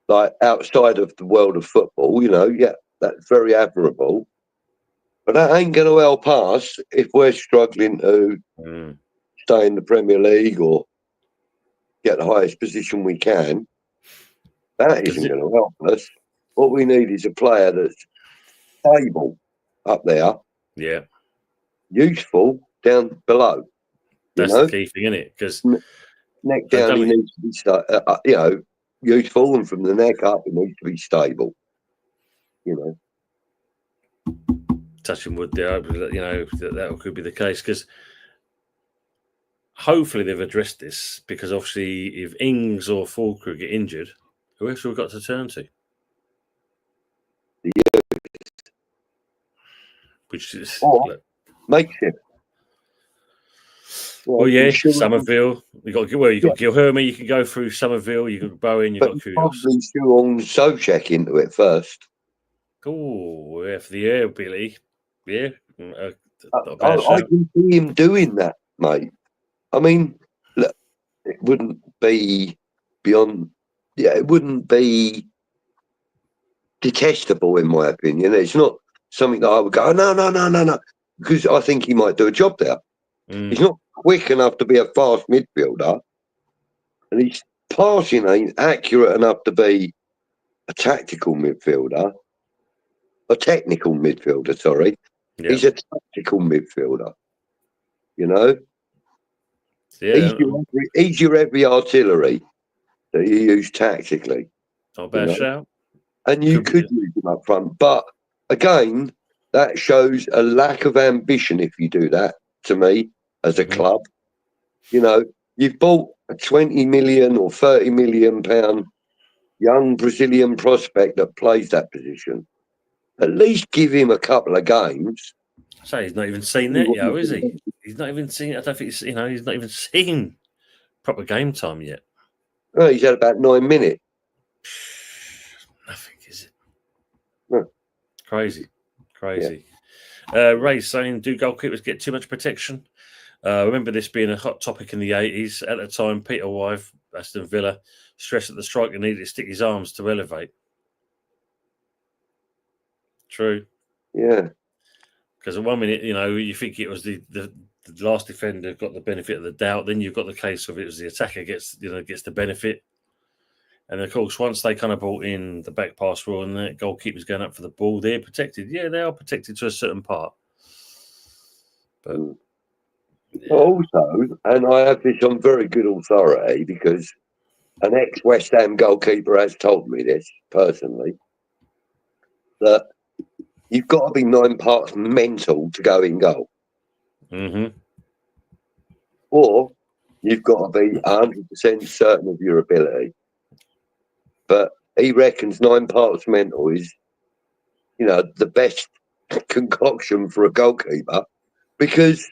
like outside of the world of football, yeah, that's very admirable. But that ain't going to help us if we're struggling to stay in the Premier League or get the highest position we can. That isn't going to help us. What we need is a player that's stable up there,
Yeah,
useful down below.
that's the key thing, isn't it? Because
neck down, he needs to be, useful, and from the neck up, he needs to be stable.
Touching wood there, that could be the case because hopefully they've addressed this because obviously if Ings or Fulker get injured, who else have we got to turn to? Which is
makeshift.
Well, yeah, Somerville. You got Gilherme. You can go through Somerville. You got Bowen. You got Kyrgios.
Probably Julien Sobchak into it first.
Oh, yeah, for the air, Billy. Yeah,
I can see him doing that, mate. I mean, look, it wouldn't be beyond. Yeah, it wouldn't be detestable in my opinion. It's not something that I would go, no, because I think he might do a job there. He's not quick enough to be a fast midfielder, and his passing ain't accurate enough to be a tactical midfielder. A technical midfielder, sorry. Yeah. He's a tactical midfielder, Yeah. He's your heavy artillery that you use tactically.
Not a bad shout.
And you could use him up front. But again, that shows a lack of ambition if you do that, to me, as a club. You've bought a 20 million or 30 million pound young Brazilian prospect that plays that position. At least give him a couple of games.
So he's not even seen that yet, is he? He's not even seen. I don't think he's not even seen proper game time yet.
Oh, he's had about 9 minutes.
Nothing, is it?
No.
Crazy. Yeah. Ray's saying, do goalkeepers get too much protection? Remember this being a hot topic in the 80s. At the time, Peter Wythe, Aston Villa, stressed that the striker needed to stick his arms to elevate. True.
Yeah.
Because at 1 minute, you think it was the last defender got the benefit of the doubt. Then you've got the case of it was the attacker gets the benefit. And of course, once they kind of brought in the back pass rule and the goalkeeper's going up for the ball, they're protected. Yeah, they are protected to a certain part. But
also, and I have this on very good authority because an ex-West Ham goalkeeper has told me this personally, that you've got to be 9 parts mental to go in goal.
Mm-hmm.
Or you've got to be 100% certain of your ability. But he reckons 9 parts mental is, the best concoction for a goalkeeper because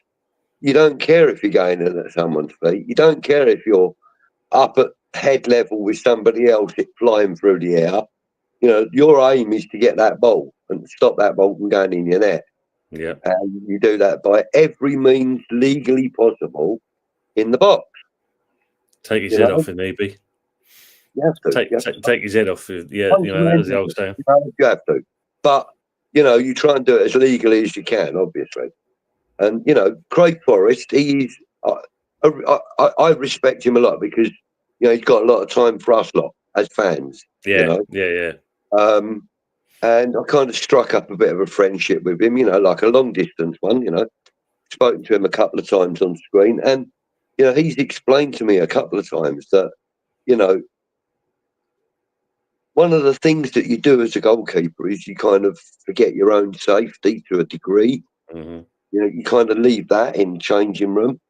you don't care if you're going in at someone's feet. You don't care if you're up at head level with somebody else flying through the air. Your aim is to get that ball and stop that ball from going in your net.
Yeah.
And you do that by every means legally possible in the box.
Take his head off if need be.
You have to.
Take his head off. Yeah, that's the old saying.
You have to. But, you try and do it as legally as you can, obviously. And, Craig Forrest, he's... I respect him a lot because, he's got a lot of time for us lot as fans.
Yeah,
yeah. And I kind of struck up a bit of a friendship with him, like a long distance one, spoken to him a couple of times on screen. And, he's explained to me a couple of times that, one of the things that you do as a goalkeeper is you kind of forget your own safety to a degree.
Mm-hmm.
You kind of leave that in the changing room.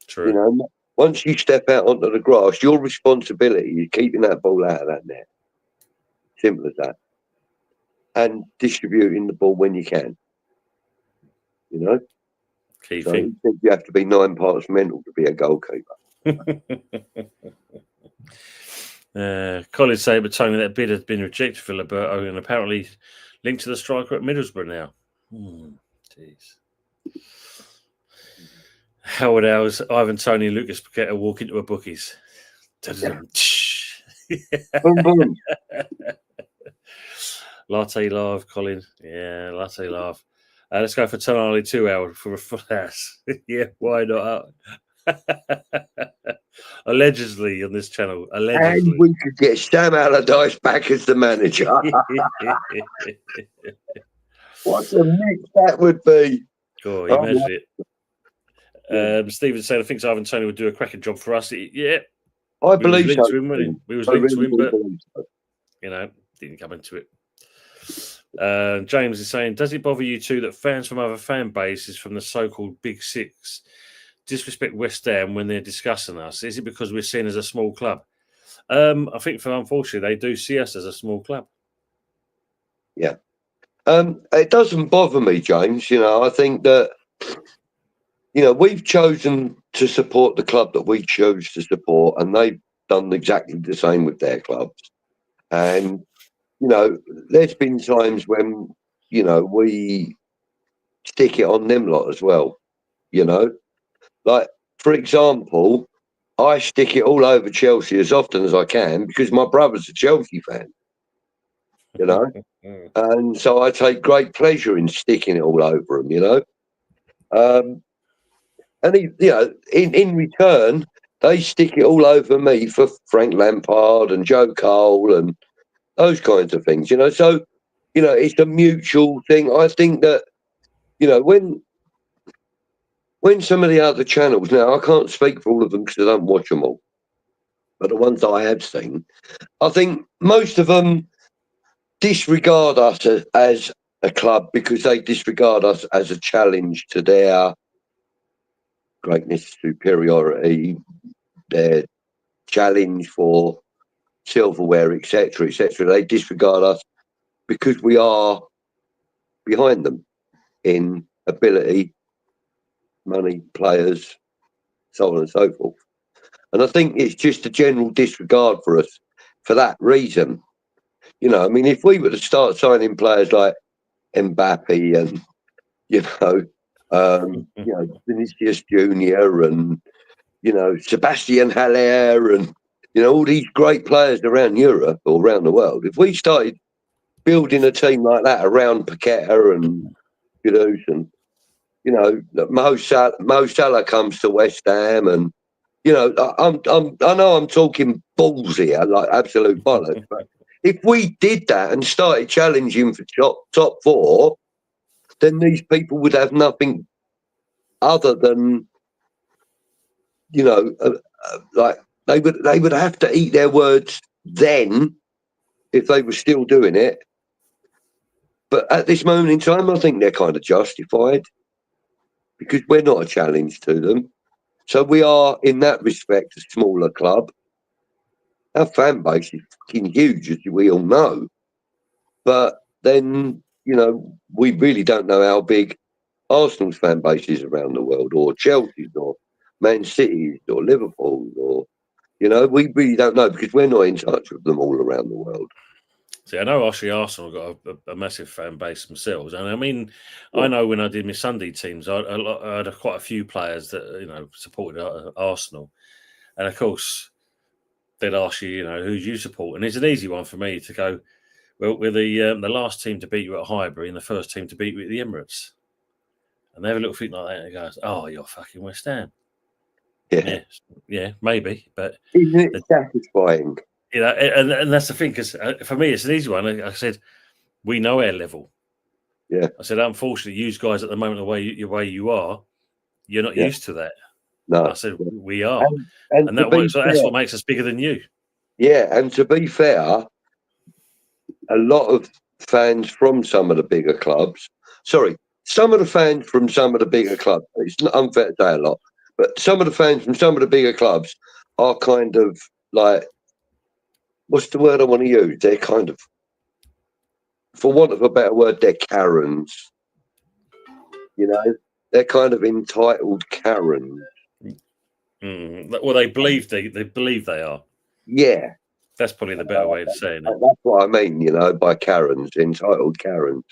True.
Once you step out onto the grass, your responsibility is keeping that ball out of that net. Simple as that. And distributing the ball when you can.
Key thing.
You have to be 9 parts mental to be a goalkeeper.
Colin say, but Tony, that bid has been rejected for Liberto and apparently linked to the striker at Middlesbrough now. Jeez. Howard Hours, Ivan Tony, Lucas Paqueta walk into a bookies.
Boom, boom.
Latte Live, Colin. Yeah, Latte Live. Let's go for Tonali 2 hour for a full house. Yeah, why not? Allegedly on this channel. Allegedly.
And we could get Sam Allardyce back as the manager. What a mix that would be.
Oh, imagine it. Stephen said, I think Ivan Tony would do a cracking job for us. Yeah.
I believe so.
We was linked to him, but you know, didn't come into it. James is saying, does it bother you too that fans from other fan bases from the so-called Big Six disrespect West Ham when they're discussing us? Is it because we're seen as a small club? I think, unfortunately, they do see us as a small club.
Yeah. It doesn't bother me, James. You know, I think that, you know, we've chosen to support the club that we chose to support, and they've done exactly the same with their clubs. And, you know, there's been times when, you know, we stick it on them lot as well, you know. Like, for example, I stick it all over Chelsea as often as I can because my brother's a Chelsea fan, you know. And so I take great pleasure in sticking it all over them, you know. And, you know, in return, they stick it all over me for Frank Lampard and Joe Cole and those kinds of things, you know. So, you know, it's a mutual thing. I think that, you know, when some of the other channels, now I can't speak for all of them because I don't watch them all, but the ones I have seen, I think most of them disregard us as a club because they disregard us as a challenge to their greatness, superiority, their challenge for silverware, etc., etc. They disregard us because we are behind them in ability, money, players, so on and so forth. And I think it's just a general disregard for us for that reason. You know, I mean, if we were to start signing players like Mbappe and, you know, Vinicius Junior and, you know, Sebastian Haller and, you know, all these great players around Europe or around the world, if we started building a team like that around Paqueta and Kudus and, you know, Mo Salah comes to West Ham and, you know, I know I'm talking balls here, like absolute bollocks, but if we did that and started challenging for top four, then these people would have nothing other than, you know, like they would have to eat their words then if they were still doing it. But at this moment in time, I think they're kind of justified because we're not a challenge to them. So we are, in that respect, a smaller club. Our fan base is fucking huge, as we all know. But then, you know, we really don't know how big Arsenal's fan base is around the world, or Chelsea's, or Man City's, or Liverpool's, or, you know, we really don't know because we're not in touch with them all around the world.
See, I know actually Arsenal got a massive fan base themselves, and I mean, yeah. I know when I did my Sunday teams, I had quite a few players that, you know, supported Arsenal, and of course they'd ask you, you know, who do you support, and it's an easy one for me to go, well, we're the last team to beat you at Highbury and the first team to beat you at the Emirates, and they have a little thing like that, and it goes, oh, you're fucking West Ham. Yeah, maybe, but
isn't it satisfying?
You know, and that's the thing, because for me, it's an easy one. I said, we know our level.
Yeah.
I said, unfortunately, you guys at the moment, the way you are, you're not used to that.
No.
I said, we are. And that's what makes us bigger than you.
Yeah, and to be fair, a lot of fans from some of the bigger clubs, some of the fans from some of the bigger clubs, it's not unfair to say a lot, but some of the fans from some of the bigger clubs are kind of like, what's the word I want to use? They're kind of, for want of a better word, they're Karens. You know, they're kind of entitled Karens.
Well, they believe they are.
Yeah,
that's probably the better way of saying it.
That's what I mean, you know, by Karens, entitled Karens.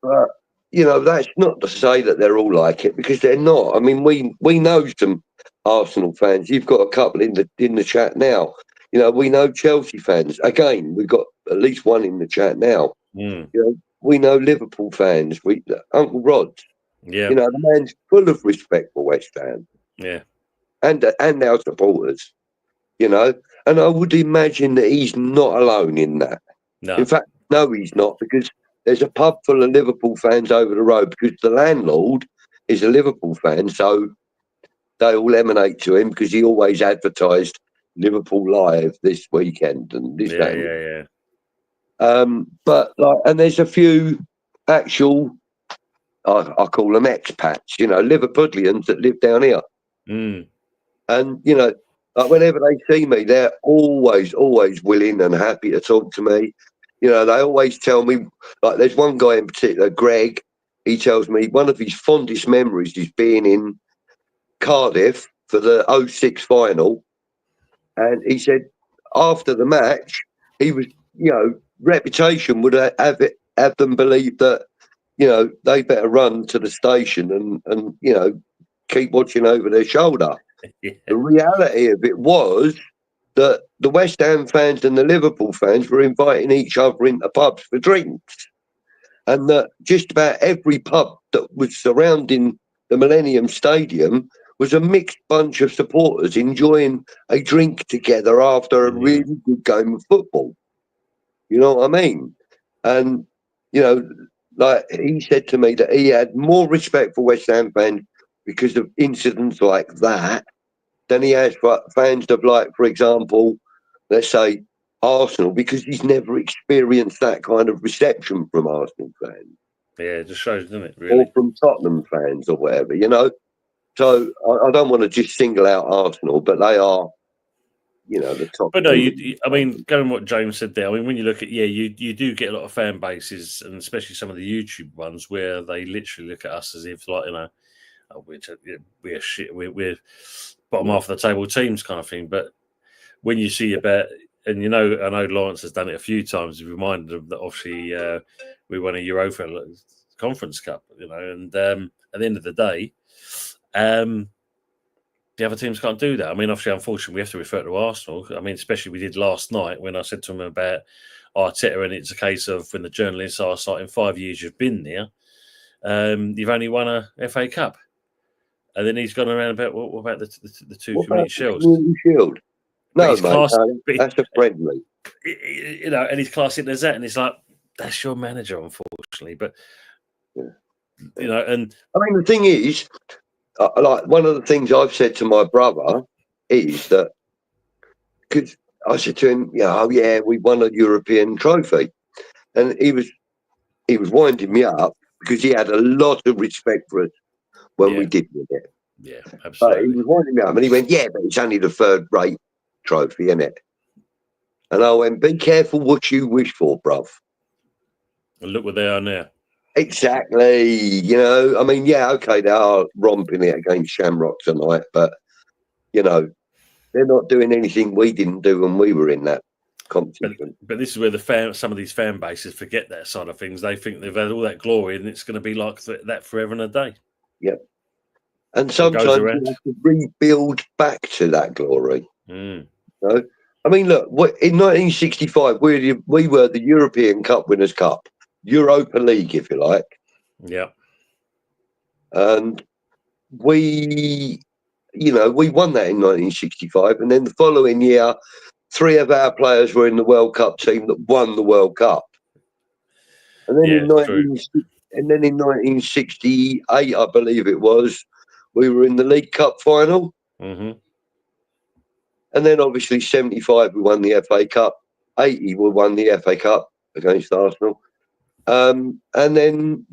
But that's not to say that they're all like it, because they're not. I mean, we know some Arsenal fans. You've got a couple in the chat now. We know Chelsea fans. Again, we've got at least one in the chat now. We know Liverpool fans. Uncle Rod.
Yeah.
The man's full of respect for West Ham.
Yeah.
And our supporters. And I would imagine that he's not alone in that.
No.
In fact, no, he's not, because there's a pub full of Liverpool fans over the road, because the landlord is a Liverpool fan, so they all emanate to him, because he always advertised Liverpool Live this weekend and this.
Yeah.
But and there's a few actual, I call them expats, Liverpudlians that live down here, and whenever they see me, they're always willing and happy to talk to me. They always tell me, like, there's one guy in particular, Greg, he tells me one of his fondest memories is being in Cardiff for the 2006 final. And he said after the match, he was, reputation would have them believe that, they better run to the station and keep watching over their shoulder.
Yeah.
The reality of it was that the West Ham fans and the Liverpool fans were inviting each other into pubs for drinks, and that just about every pub that was surrounding the Millennium Stadium was a mixed bunch of supporters enjoying a drink together after a really good game of football. You know what I mean? And, like he said to me that he had more respect for West Ham fans because of incidents like that than he has for fans of, like, for example, let's say Arsenal, because he's never experienced that kind of reception from Arsenal fans.
Yeah, it just shows, doesn't it, really?
Or from Tottenham fans or whatever, So I don't want to just single out Arsenal, but they are, the top.
But no, I mean, going what James said there, I mean, when you look at, you do get a lot of fan bases, and especially some of the YouTube ones, where they literally look at us as if, like, we're shit, we're bottom half of the table teams kind of thing. But when you see about, and I know Lawrence has done it a few times, he reminded them that obviously we won a Europa Conference Cup, and at the end of the day, the other teams can't do that. I mean, obviously, unfortunately, we have to refer to Arsenal. I mean, especially we did last night when I said to him about Arteta, and it's a case of when the journalists are in 5 years you've been there, you've only won a FA Cup. And then he's gone around about, what about the two Community Shields?
Shield? No, mate, that's a friendly.
And he's classing it as that, and it's like, that's your manager, unfortunately. But, and...
I mean, the thing is, like, one of the things I've said to my brother is that, because I said to him, we won a European trophy, and he was winding me up because he had a lot of respect for us when we did with it.
Yeah, absolutely.
But he was winding me up, and he went, but it's only the third-rate trophy, isn't it? And I went, be careful what you wish for, bruv.
And look where they are now.
Exactly. I mean, okay, they are romping it against Shamrock tonight, but, they're not doing anything we didn't do when we were in that competition.
But this is where some of these fan bases forget that side of things. They think they've had all that glory and it's going to be like that forever and a day.
Yep. And sometimes you have to rebuild back to that glory. I mean, look, in 1965, we were the European Cup Winners' Cup. Europa League, if you like.
Yeah.
And we won that in 1965. And then the following year, 3 of our players were in the World Cup team that won the World Cup. And then, in 1968, I believe it was, we were in the League Cup final.
Mm-hmm.
And then, obviously, 75, we won the FA Cup. 80, we won the FA Cup against Arsenal. And then,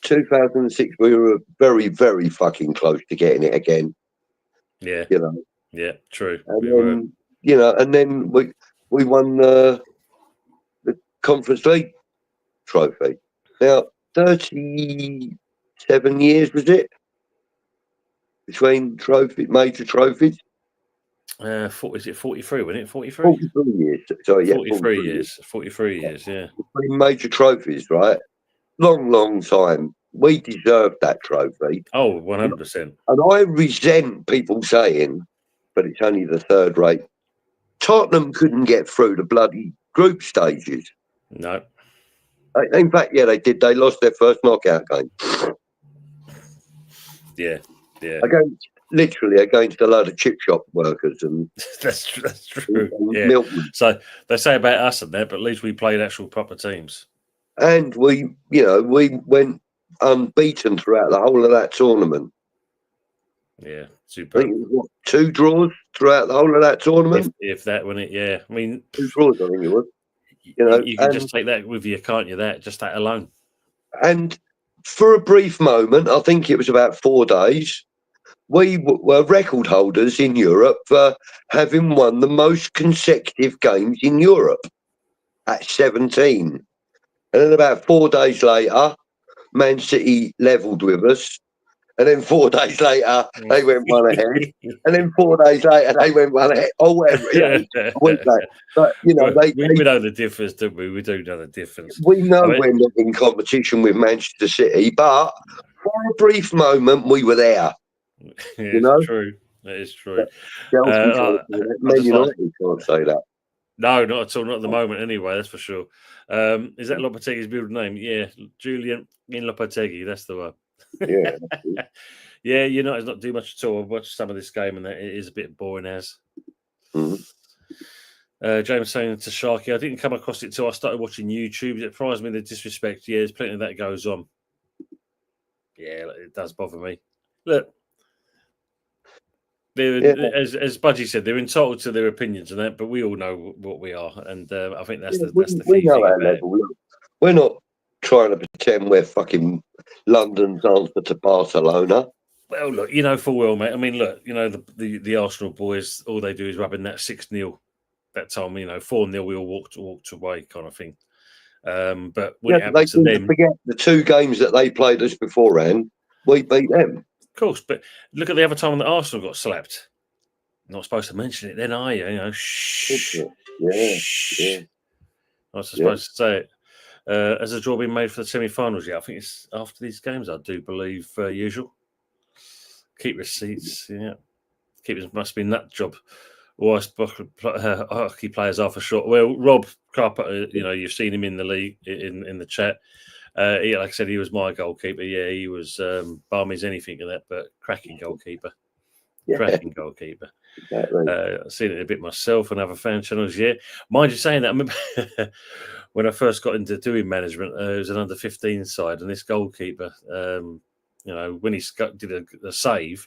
2006, we were very, very fucking close to getting it again.
Yeah. Yeah, true.
And then, and then we won the Conference League trophy. Now, 37 years, was it? Between major trophies?
Is it 43, wasn't it? 43?
43 years. Sorry,
43 years. 43 years, yeah.
Between major trophies, right? long time. We deserved that trophy.
Oh, 100%.
And I resent people saying, but it's only the third rate. Tottenham couldn't get through the bloody group stages.
No.
In fact, yeah, they did. They lost their first knockout game.
Yeah.
Literally against a load of chip shop workers and
that's true.
And milkmen.
So they say about us and that, but at least we played actual proper teams.
And we went unbeaten throughout the whole of that tournament.
Yeah, super.
I think it was, 2 draws throughout the whole of that tournament.
If that, when it, yeah, I mean,
2 draws, I think it was.
You can just take that with you, can't you? Just that alone.
And for a brief moment, I think it was about 4 days, we were record holders in Europe for having won the most consecutive games in Europe at 17. And then about 4 days later, Man City levelled with us. And then 4 days later, they went 1 ahead. And then 4 days later, they went 1 ahead. Or whatever. But,
we know the difference, don't we? We do know the difference.
We know we're not in competition with Manchester City, but for a brief moment, we were there.
True. That is true.
Man United can't say that.
No, not at all. Not at the moment, anyway. That's for sure. Is that Lopetegui's middle name? Yeah, Julien Lopetegui. That's the one.
Yeah.
Yeah, United's not do much at all. I've watched some of this game, and it is a bit boring. James saying to Sharky, I didn't come across it till I started watching YouTube. It surprised me the disrespect. Yeah, there's plenty of that goes on. Yeah, it does bother me. Look. As Budgie said, they're entitled to their opinions and that, but we all know what we are, and I think that's the key thing about
level. We're not trying to pretend we're fucking London's answer to Barcelona.
Well, look, full well, mate. I mean, look, the Arsenal boys, all they do is rub in that 6-0 that time. 4-0, we all walked away, kind of thing. But when it happens to them,
forget the 2 games that they played us beforehand, we beat them.
Of course, but look at the other time that Arsenal got slapped. Not supposed to mention it then, are you? Shh.
Yeah.
Not supposed to say it. Has a draw been made for the semi-finals yet? I think it's after these games, I do believe, usual. Keep receipts, yeah. Keepers must be nut job. Whilst hockey players are for sure. Well, Rob Carper, you've seen him in the league, in the chat. Like I said, he was my goalkeeper. Yeah, he was balmy as anything of that, but cracking goalkeeper.
Yeah.
Cracking goalkeeper.
Exactly.
I've seen it a bit myself on other fan channels. Yeah, mind you saying that, I remember when I first got into doing management, it was an under-15 side, and this goalkeeper, when he did a save,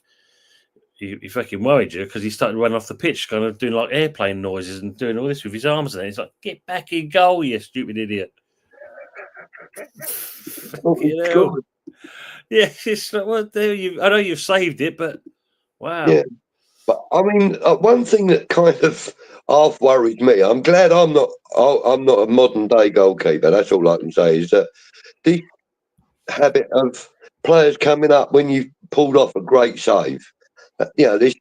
he fucking worried you because he started running off the pitch, kind of doing like airplane noises and doing all this with his arms. And he's like, "Get back in goal, you stupid idiot!" Yeah, it's like, well, I know you've saved it, but wow.
Yeah. But I mean, one thing that kind of half worries me, I'm glad I'm not a modern day goalkeeper. That's all I can say, is that the habit of players coming up when you've pulled off a great save, this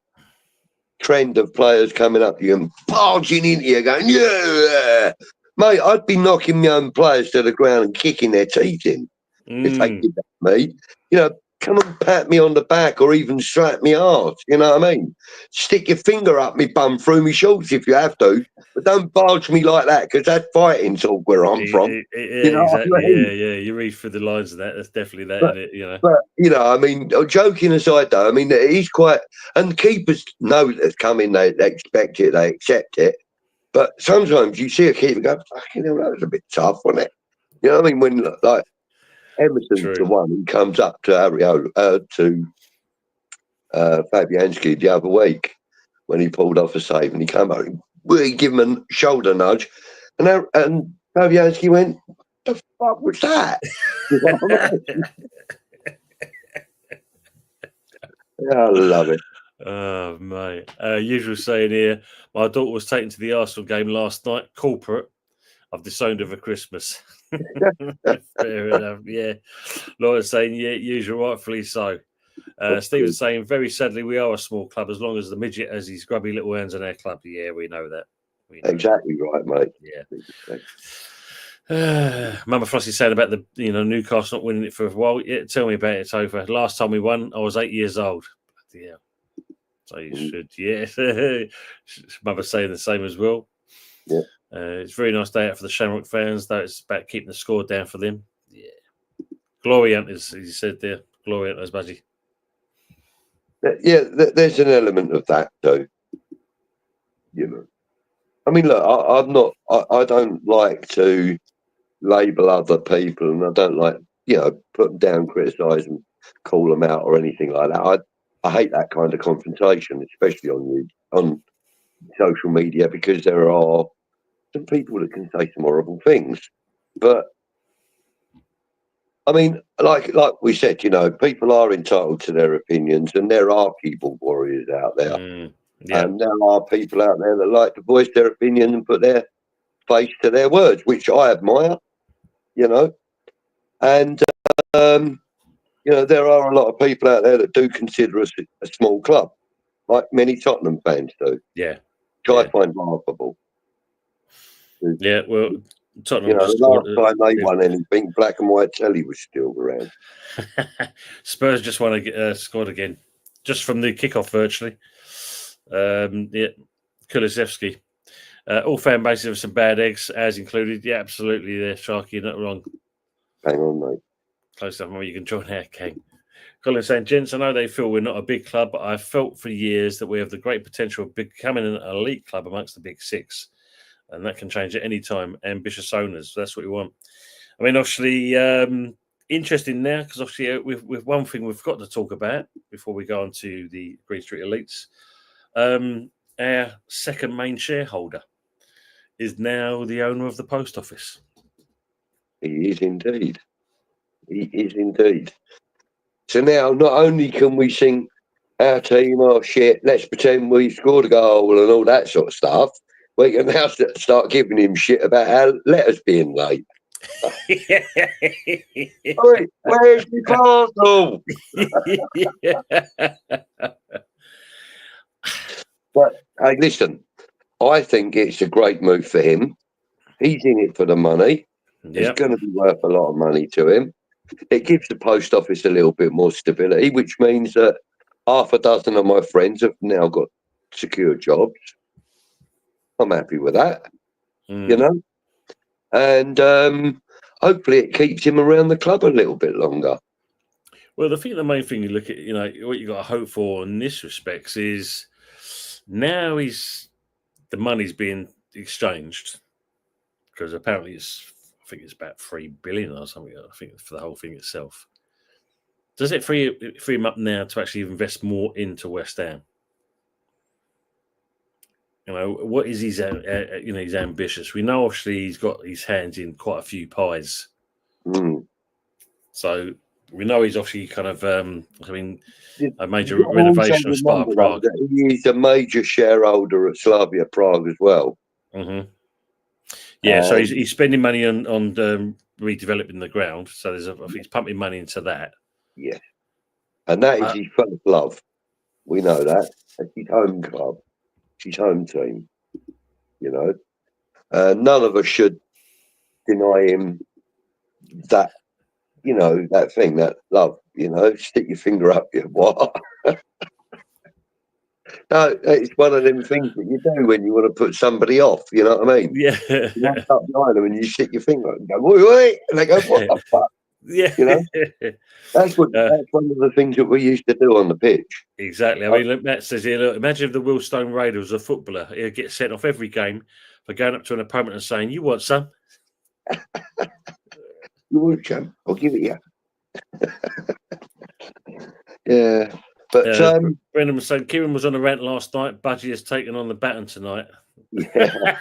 trend of players coming up to you and barging into you going, yeah, mate, I'd be knocking my own players to the ground and kicking their teeth in if they did that to me. Come and pat me on the back or even strap me arse, you know what I mean? Stick your finger up me bum through me shorts if you have to, but don't barge me like that, because that's fighting talk where I'm from.
Exactly. I mean? Yeah. You read through the lines of that. That's definitely that, isn't it?
But, I mean, joking aside, though, I mean, he's quite... And keepers know that it's coming, they expect it, they accept it. But sometimes you see a keeper go, fucking hell, that was a bit tough, wasn't it? You know what I mean? When, like... Emerson's the one who comes up to Fabianski the other week when he pulled off a save, and he came up and really gave him a shoulder nudge, and Fabianski went, "The fuck was that?" I love it.
Oh mate, usual saying here. My daughter was taken to the Arsenal game last night. Corporate. I've disowned her for Christmas. Fair enough. Yeah. Laura's saying, yeah, usual, rightfully so. Stephen's saying, very sadly, we are a small club as long as the midget has his grubby little hands in our club. Yeah, we know that.
Exactly right, mate.
Yeah. Mama Flossie said about the Newcastle not winning it for a while. Yeah, tell me about it. It's over. Last time we won, I was 8 years old. Yeah, so you should. Yeah, Mother's saying the same as well.
Yeah,
it's a very nice day out for the Shamrock fans. Though it's about keeping the score down for them. Yeah, glory hunters, as you said there. Glory hunters, Budgie.
Yeah, there's an element of that too. I mean, look, I'm not. I don't like to label other people, and I don't like put them down, criticise them, call them out, or anything like that. I hate that kind of confrontation, especially on social media, because there are some people that can say some horrible things. But I mean, like we said, people are entitled to their opinions, and there are keyboard warriors out there. And there are people out there that like to voice their opinion and put their face to their words, which I admire, And, there are a lot of people out there that do consider us a small club, like many Tottenham fans do.
Yeah.
Which I find laughable.
Yeah, well, Tottenham
the last time they won anything, black and white telly was still around.
Spurs just want to scored again, just from the kickoff virtually. Kulusevski. All fan bases have some bad eggs, as included. Yeah, absolutely. There, Sharky, you're not wrong.
Hang on, mate.
Close enough, you can join our King. Colin saying, gents, I know they feel we're not a big club, but I've felt for years that we have the great potential of becoming an elite club amongst the big six. And that can change at any time. Ambitious owners, that's what we want. I mean, obviously, interesting now, because obviously with one thing we've got to talk about before we go on to the Green Street Elites. Our second main shareholder is now the owner of the post office.
He is indeed. He is indeed. So now, not only can we sing our team, oh shit, let's pretend we scored a goal and all that sort of stuff, we can now start giving him shit about our letters being late. Oi, where's the parcel? But hey, listen, I think it's a great move for him. He's in it for the money. It's going to be worth a lot of money to him. It gives the post office a little bit more stability, which means that half a dozen of my friends have now got secure jobs. I'm happy with that, and hopefully it keeps him around the club a little bit longer.
Well, the main thing you look at, what you got to hope for in this respect is now the money's being exchanged, because apparently I think it's about 3 billion or something. I think for the whole thing itself. Does it free him up now to actually invest more into West Ham? What is his? He's ambitious. We know obviously he's got his hands in quite a few pies. So we know he's obviously kind of, a major renovation of Sparta Prague.
He's a major shareholder at Slavia Prague as well.
Mm-hmm. Yeah, so he's spending money on redeveloping the ground. So I think he's pumping money into that.
Yeah, and that is his first love. We know that. It's his home club. It's his home team. None of us should deny him that. That thing, that love. Stick your finger up your what? No, it's one of them things that you do when you want to put somebody off. You know what I mean?
Yeah.
You walk up behind them and you stick your finger up and go, "Wait," and they go, "What the fuck?"
Yeah.
That's one of the things that we used to do on the pitch.
Exactly. I mean, look, Matt says here, look, imagine if the Willstone Raider was a footballer. He'd get sent off every game for going up to an opponent and saying, "You want some?"
You want some? I'll give it you. Yeah. But
Brendan was saying Kieran was on a rant last night. Budgie has taken on the baton tonight.
Yeah.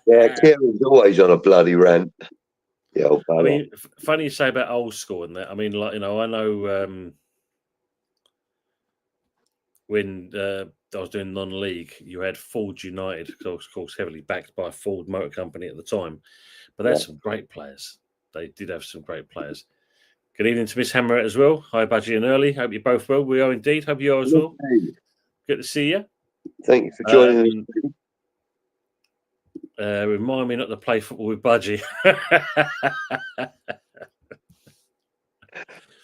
Yeah, Kieran's always on a bloody rant. Yeah,
I mean, funny you say about old school and that. I mean, I know when I was doing non-league, you had Ford United, of course, heavily backed by Ford Motor Company at the time. But they had some great players. They did have some great players. Good evening to Miss Hammerett as well. Hi, Budgie and Early. Hope you're both well. We are indeed. Hope you are as well. Good to see you.
Thank you for joining us.
Remind me not to play football with Budgie.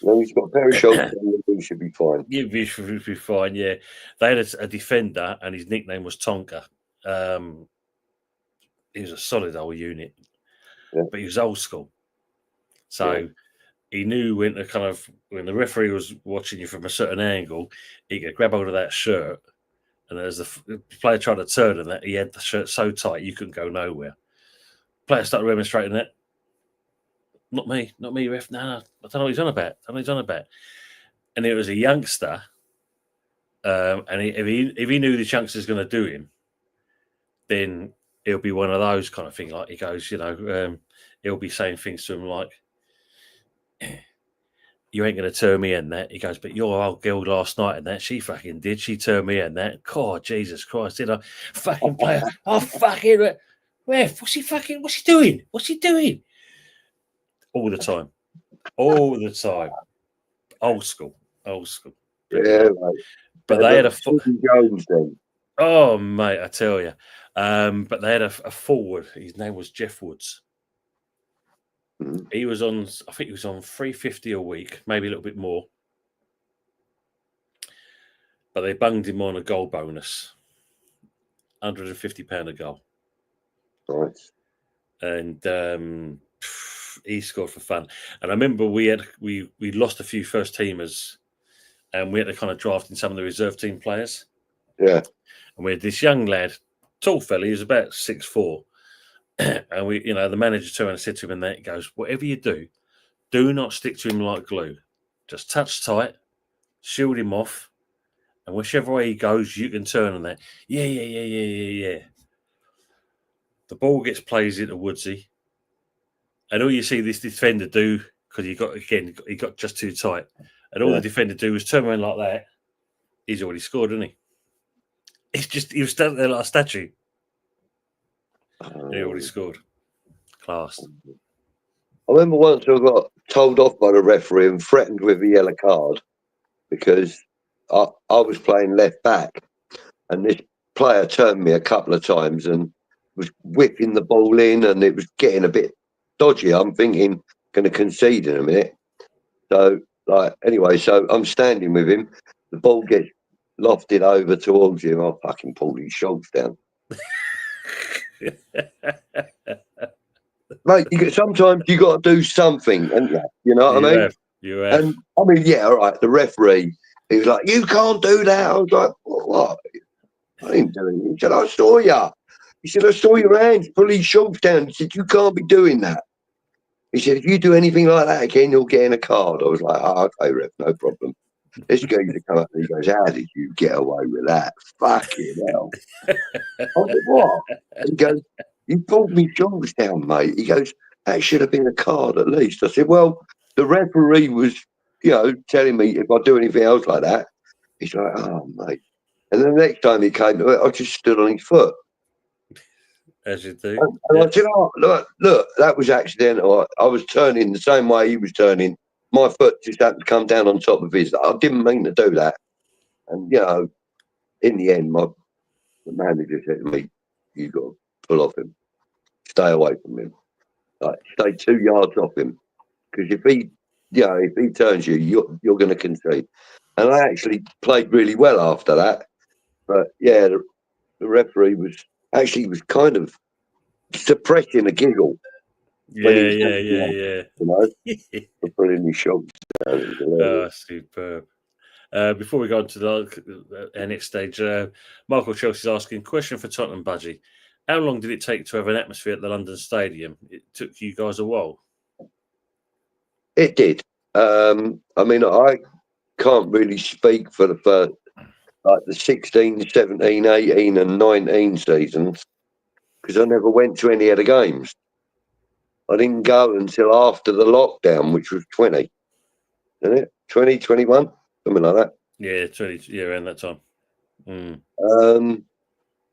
No, he's got a pair of shorts and he should be fine.
Yeah, he should be fine, yeah. They had a defender and his nickname was Tonka. He was a solid old unit, but he was old school. So he knew when the referee was watching you from a certain angle, he could grab hold of that shirt, and as the player tried to turn on that, he had the shirt so tight you couldn't go nowhere. Player started remonstrating that. Not me, ref. No, I don't know what he's on about. And it was a youngster, and if he knew the youngster's going to do him, then it'll be one of those kind of things. Like he goes, he'll be saying things to him like, "You ain't going to turn me in that." He goes, "But your old girl last night and that, she fucking did. She turned me in that. God, Jesus Christ, did I fucking play? Oh, fucking ref, what's he doing? What's he doing?" All the time. Old school.
Yeah,
but they had a
Jones then.
Oh, mate, I tell you. But they had a forward. His name was Jeff Woods.
Mm-hmm.
He was on, I think he was on $350 a week, maybe a little bit more. But they bunged him on a goal bonus, £150 a goal.
Right.
And he scored for fun. And I remember we lost a few first teamers, and we had to kind of draft in some of the reserve team players.
Yeah.
And we had this young lad, tall fella, he was about 6'4". And we, the manager turned and said to him, and that he goes, "Whatever you do not stick to him like glue. Just touch tight, shield him off, and whichever way he goes, you can turn on that." Yeah. The ball gets plays into Woodsy, and all you see this defender do, because he got just too tight, and all the defender do was turn around like that. He's already scored, isn't he? He was standing there like a statue. And he already scored. Class.
I remember once I got told off by the referee and threatened with a yellow card because I was playing left back, and this player turned me a couple of times and was whipping the ball in, and it was getting a bit dodgy. I'm thinking, going to concede in a minute. So, anyway, so I'm standing with him. The ball gets lofted over towards him. I fucking pulled his shorts down. Mate, sometimes you got to do something, and you know what I mean.
You have.
And I mean, yeah, all right. The referee, he was like, "You can't do that." I was like, "What? I ain't doing it." He said, "I saw you." He said, "I saw your hands pull his shorts down." He said, "You can't be doing that." He said, "If you do anything like that again, you'll get in a card." I was like, "Oh, okay, ref, no problem." This guy used to come up and he goes, "How did you get away with that? Fucking hell." I said, "What?" He goes, "You pulled me shorts down, mate." He goes, "That should have been a card at least." I said, "Well, the referee was, telling me if I do anything else like that." He's like, "Oh, mate." And then the next time he came, I just stood on his foot.
As you do.
And I said, "Oh, look, that was accidental. I was turning the same way he was turning. My foot just happened to come down on top of his. I didn't mean to do that." And, in the end, the manager said to me, "You got to pull off him. Stay away from him. Stay 2 yards off him. Because if he turns you, you're going to concede." And I actually played really well after that. But, yeah, the referee was kind of suppressing a giggle.
Yeah.
For pulling his shorts down.
Oh, superb. Before we go on to the next stage, Michael Chelsea's asking, question for Tottenham Budgie. How long did it take to have an atmosphere at the London Stadium? It took you guys a while.
It did. I mean, I can't really speak for the first, the 16, 17, 18 and 19 seasons because I never went to any of the games. I didn't go until after the lockdown, which was 20, isn't it? 20, 21, something like that.
Yeah, 20, around that time.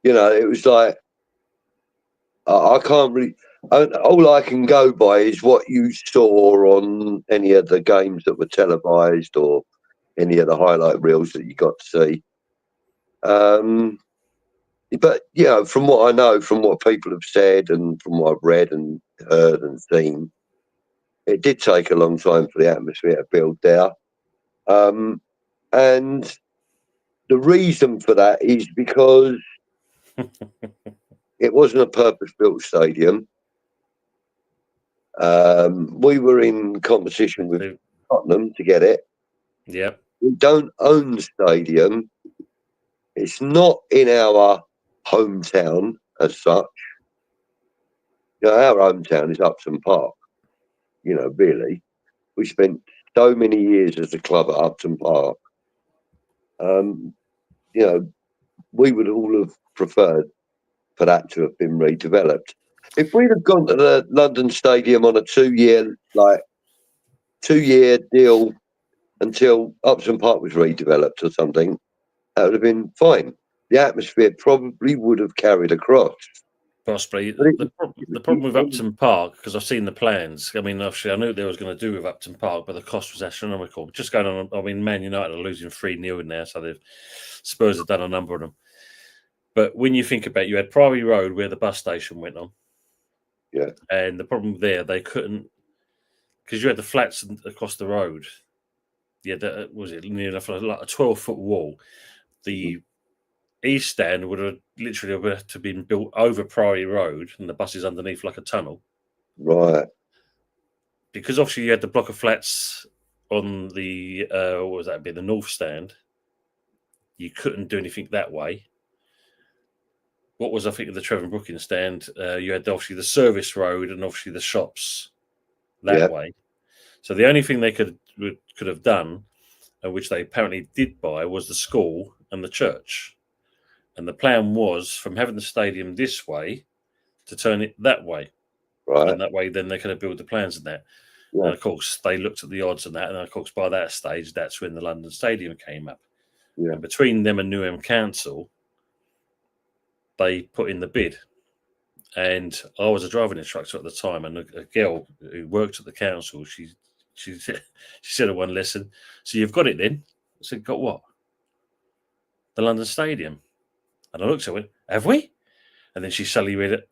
It was like, I can't really, all I can go by is what you saw on any of the games that were televised or any of the highlight reels that you got to see. but from what I know, from what people have said, and from what I've read and heard and seen, it did take a long time for the atmosphere to build there. And the reason for that is because it wasn't a purpose-built stadium. We were in competition with Tottenham to get it.
Yep.
We don't own the stadium. It's not in our hometown as such. Our hometown is Upton Park. Really. We spent so many years as a club at Upton Park. We would all have preferred for that to have been redeveloped. If we'd have gone to the London Stadium on a two-year deal until Upton Park was redeveloped or something, that would have been fine. The atmosphere probably would have carried across.
Possibly. The problem with Upton Park, because I've seen the plans, I mean, obviously I knew what they was going to do with Upton Park, but the cost was astronomical. Just going on, I mean, Man United are losing 3-0 in there, so Spurs have done a number of them. But when you think about it, you had Priory Road where the bus station went on.
Yeah.
And the problem there, they couldn't, because you had the flats across the road. Yeah, that was it near enough like a 12-foot wall. The East Stand would have literally had to been built over Priory Road, and the bus is underneath like a tunnel.
Right.
Because obviously you had the block of flats on the what was that? Be the North Stand. You couldn't do anything that way. What was I think of the Trevor Brooking stand? You had obviously the service road and obviously the shops that way. So the only thing they could have done, which they apparently did buy, was the school and the church. And the plan was from having the stadium this way to turn it that way.
Right.
And that way then they could have built the plans in that. Yeah. And of course, they looked at the odds on that. And of course, by that stage, that's when the London Stadium came up.
Yeah.
And between them and Newham Council, they put in the bid. And I was a driving instructor at the time. And a girl who worked at the council, she said at one lesson, "So you've got it then?" I said, "Got what?" "The London Stadium." And I looked at her and went, "Have we?" And then she suddenly read it.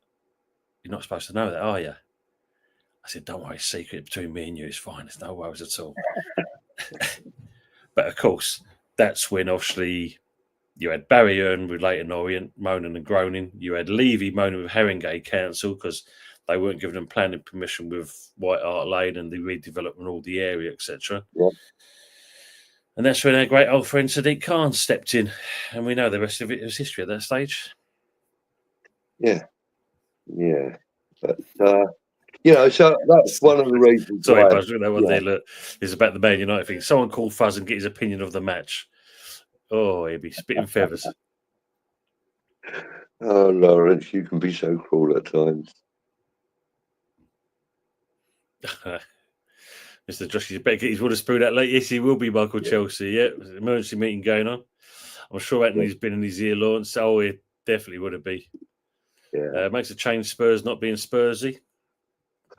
"You're not supposed to know that, are you?" I said, "Don't worry, secret between me and you. It's fine. There's no worries at all." But of course, that's when obviously you had Barry Earn with Leighton Orient moaning and groaning. You had Levy moaning with Haringey Council because they weren't giving them planning permission with White Hart Lane and the redevelopment of all the area, etc.
Yeah.
And that's when our great old friend Sadiq Khan stepped in. And we know the rest of it is history at that stage.
Yeah. Yeah. But, so that's one of the reasons.
Sorry, Buzz, that one there, look, is about the Man United thing. Someone call Fuzz and get his opinion of the match. Oh, he'd be spitting feathers.
Oh, Lawrence, you can be so cruel at times.
Mr. Josh, you better get his water spoon out late. Yes, he will be, Michael Chelsea. Yeah, there's an emergency meeting going on. I'm sure Anthony's been in his ear, Lawrence. Oh, it definitely would have been.
Yeah.
Makes a change, Spurs not being Spursy.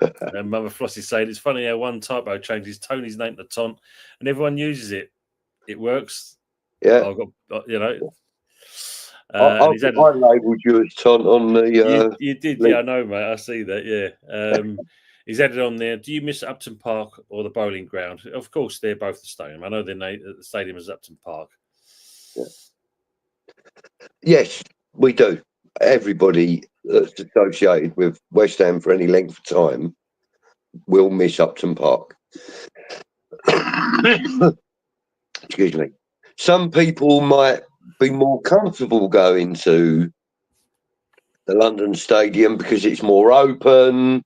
And Mother Flossie said it's funny how one typo changes Tony's name to Tont and everyone uses it. It works.
Yeah.
I've got,
I labelled you as Tont on the.
You did, yeah, I know, mate. I see that, yeah. He's added on there. Do you miss Upton Park or the bowling ground? Of course, they're both the stadium. I know the stadium is Upton Park.
Yeah. Yes, we do. Everybody that's associated with West Ham for any length of time will miss Upton Park. Excuse me. Some people might be more comfortable going to the London Stadium because it's more open,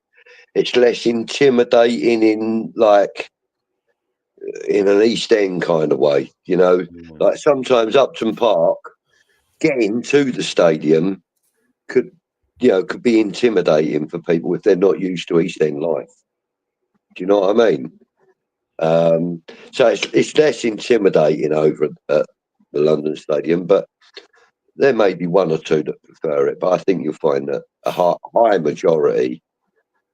it's less intimidating in an East End kind of way, Like sometimes Upton Park, getting to the stadium could be intimidating for people if they're not used to East End life. Do you know what I mean? So it's less intimidating over at the London Stadium, but there may be one or two that prefer it. But I think you'll find that a high majority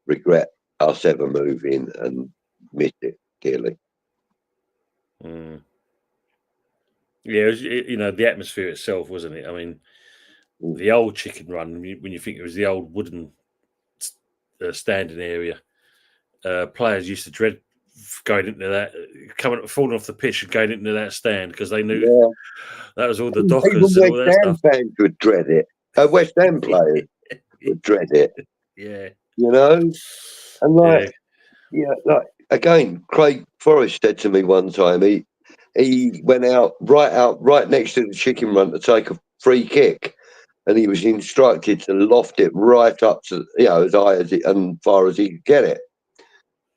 regret us ever moving and miss it dearly.
Yeah, it was, the atmosphere itself, wasn't it? I mean, the old chicken run, when you think it was the old wooden standing area, players used to dread going into that, falling off the pitch and going into that stand because they knew that was all the dockers and all that stuff.
West Ham fans would dread it. West Ham players would dread it.
Yeah.
And like again, Craig Forrest said to me one time, he went out right next to the chicken run to take a free kick, and he was instructed to loft it right up to as high as it and far as he could get it.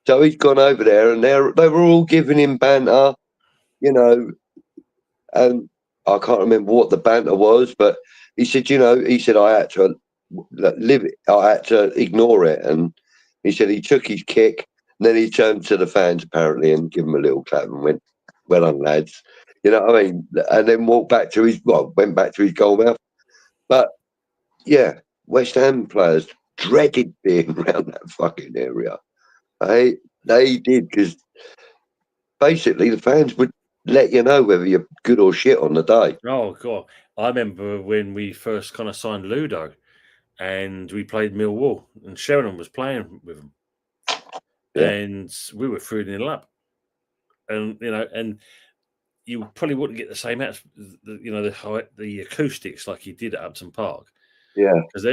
So he's gone over there, and they were all giving him banter, and I can't remember what the banter was, but he said, I had to live it, I had to ignore it, and he said he took his kick, and then he turned to the fans apparently and gave them a little clap and went, "Well done, lads," you know what I mean, and then went back to his goal mouth. But yeah, West Ham players dreaded being around that fucking area. They did, because basically the fans would let you know whether you're good or shit on the day.
Oh God, I remember when we first kind of signed Ludo, and we played Millwall, and Sheringham was playing with them, and we were 3-0 up, and and you probably wouldn't get the same the acoustics like you did at Upton Park, because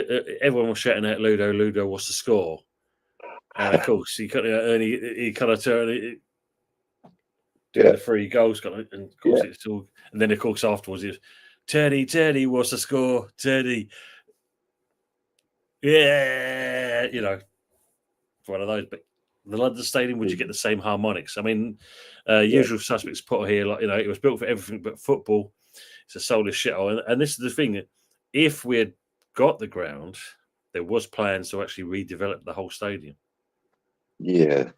everyone was shouting out Ludo, what's the score? And of course, he kind of turned doing the 3 goals, and of course it's all. And then of course afterwards, it's Teddy, what's the score? Teddy, one of those. But the London Stadium, would you get the same harmonics? I mean, Usual Suspects put here, like it was built for everything but football. It's a soulless shithole, and this is the thing: if we had got the ground, there was plans to actually redevelop the whole stadium.
Yeah,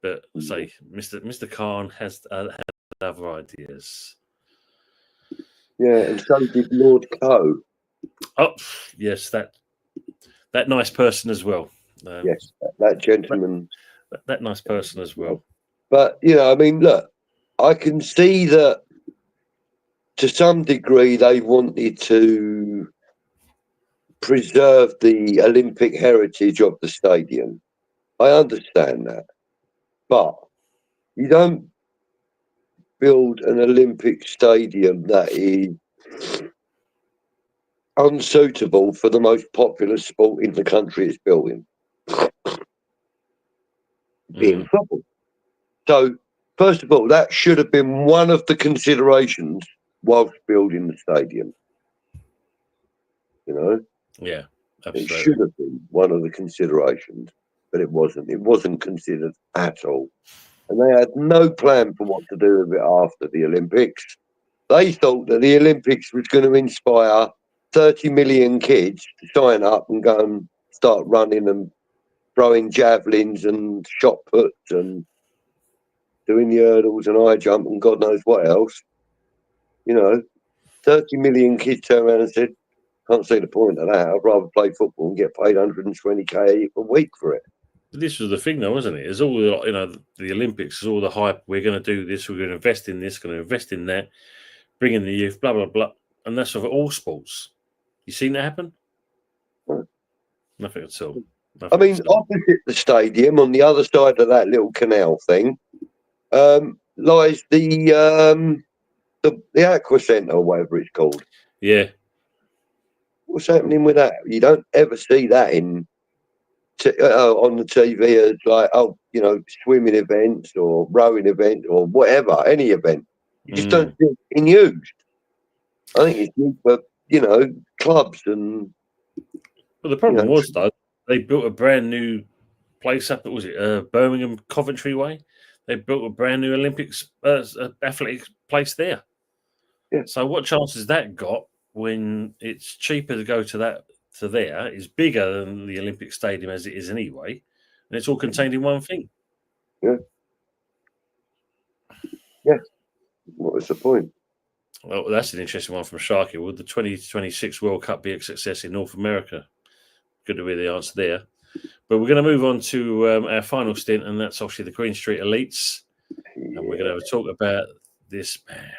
but say Mr. Khan has had other ideas.
Yeah, and so did Lord Coe.
Oh yes, that nice person as well.
Yes, that gentleman.
That nice person as well.
But I mean, look, I can see that to some degree they wanted to preserve the Olympic heritage of the stadium. I understand that. But you don't build an Olympic stadium that is unsuitable for the most popular sport in the country it's built in, being football. So, first of all, that should have been one of the considerations whilst building the stadium.
Yeah, absolutely.
It should have been one of the considerations, but it wasn't. It wasn't considered at all. And they had no plan for what to do with it after the Olympics. They thought that the Olympics was going to inspire 30 million kids to sign up and go and start running and throwing javelins and shot puts and doing the hurdles and high jump and God knows what else. 30 million kids turned around and said, "Can't see the point of that. I'd rather play football and get paid 120k a week for it."
This was the thing, though, wasn't it? It's all the Olympics is all the hype. We're going to do this. We're going to invest in this. Going to invest in that. Bring in the youth. Blah blah blah. And that's for all sports. You seen that happen?
No.
Nothing at all.
I mean, opposite the stadium, on the other side of that little canal thing, lies the Aqua Centre or whatever it's called.
Yeah.
What's happening with that? You don't ever see that on the TV as like, swimming events or rowing events or whatever, any event. You just don't see it being used. I think it's used for, clubs and...
Well, the problem was, though, they built a brand new place up, was it Birmingham Coventry Way? They built a brand new Olympics athletics place there.
Yeah.
So what chance has that got when it's cheaper to go to there? It's bigger than the Olympic Stadium as it is anyway, and it's all contained in one thing.
Yeah. Yeah. What was the point?
Well, that's an interesting one from Sharky. Will the 2026 World Cup be a success in North America? Good to hear the answer there. But we're going to move on to our final stint, and that's obviously the Green Street Elites. Yeah. And we're going to have a talk about this man.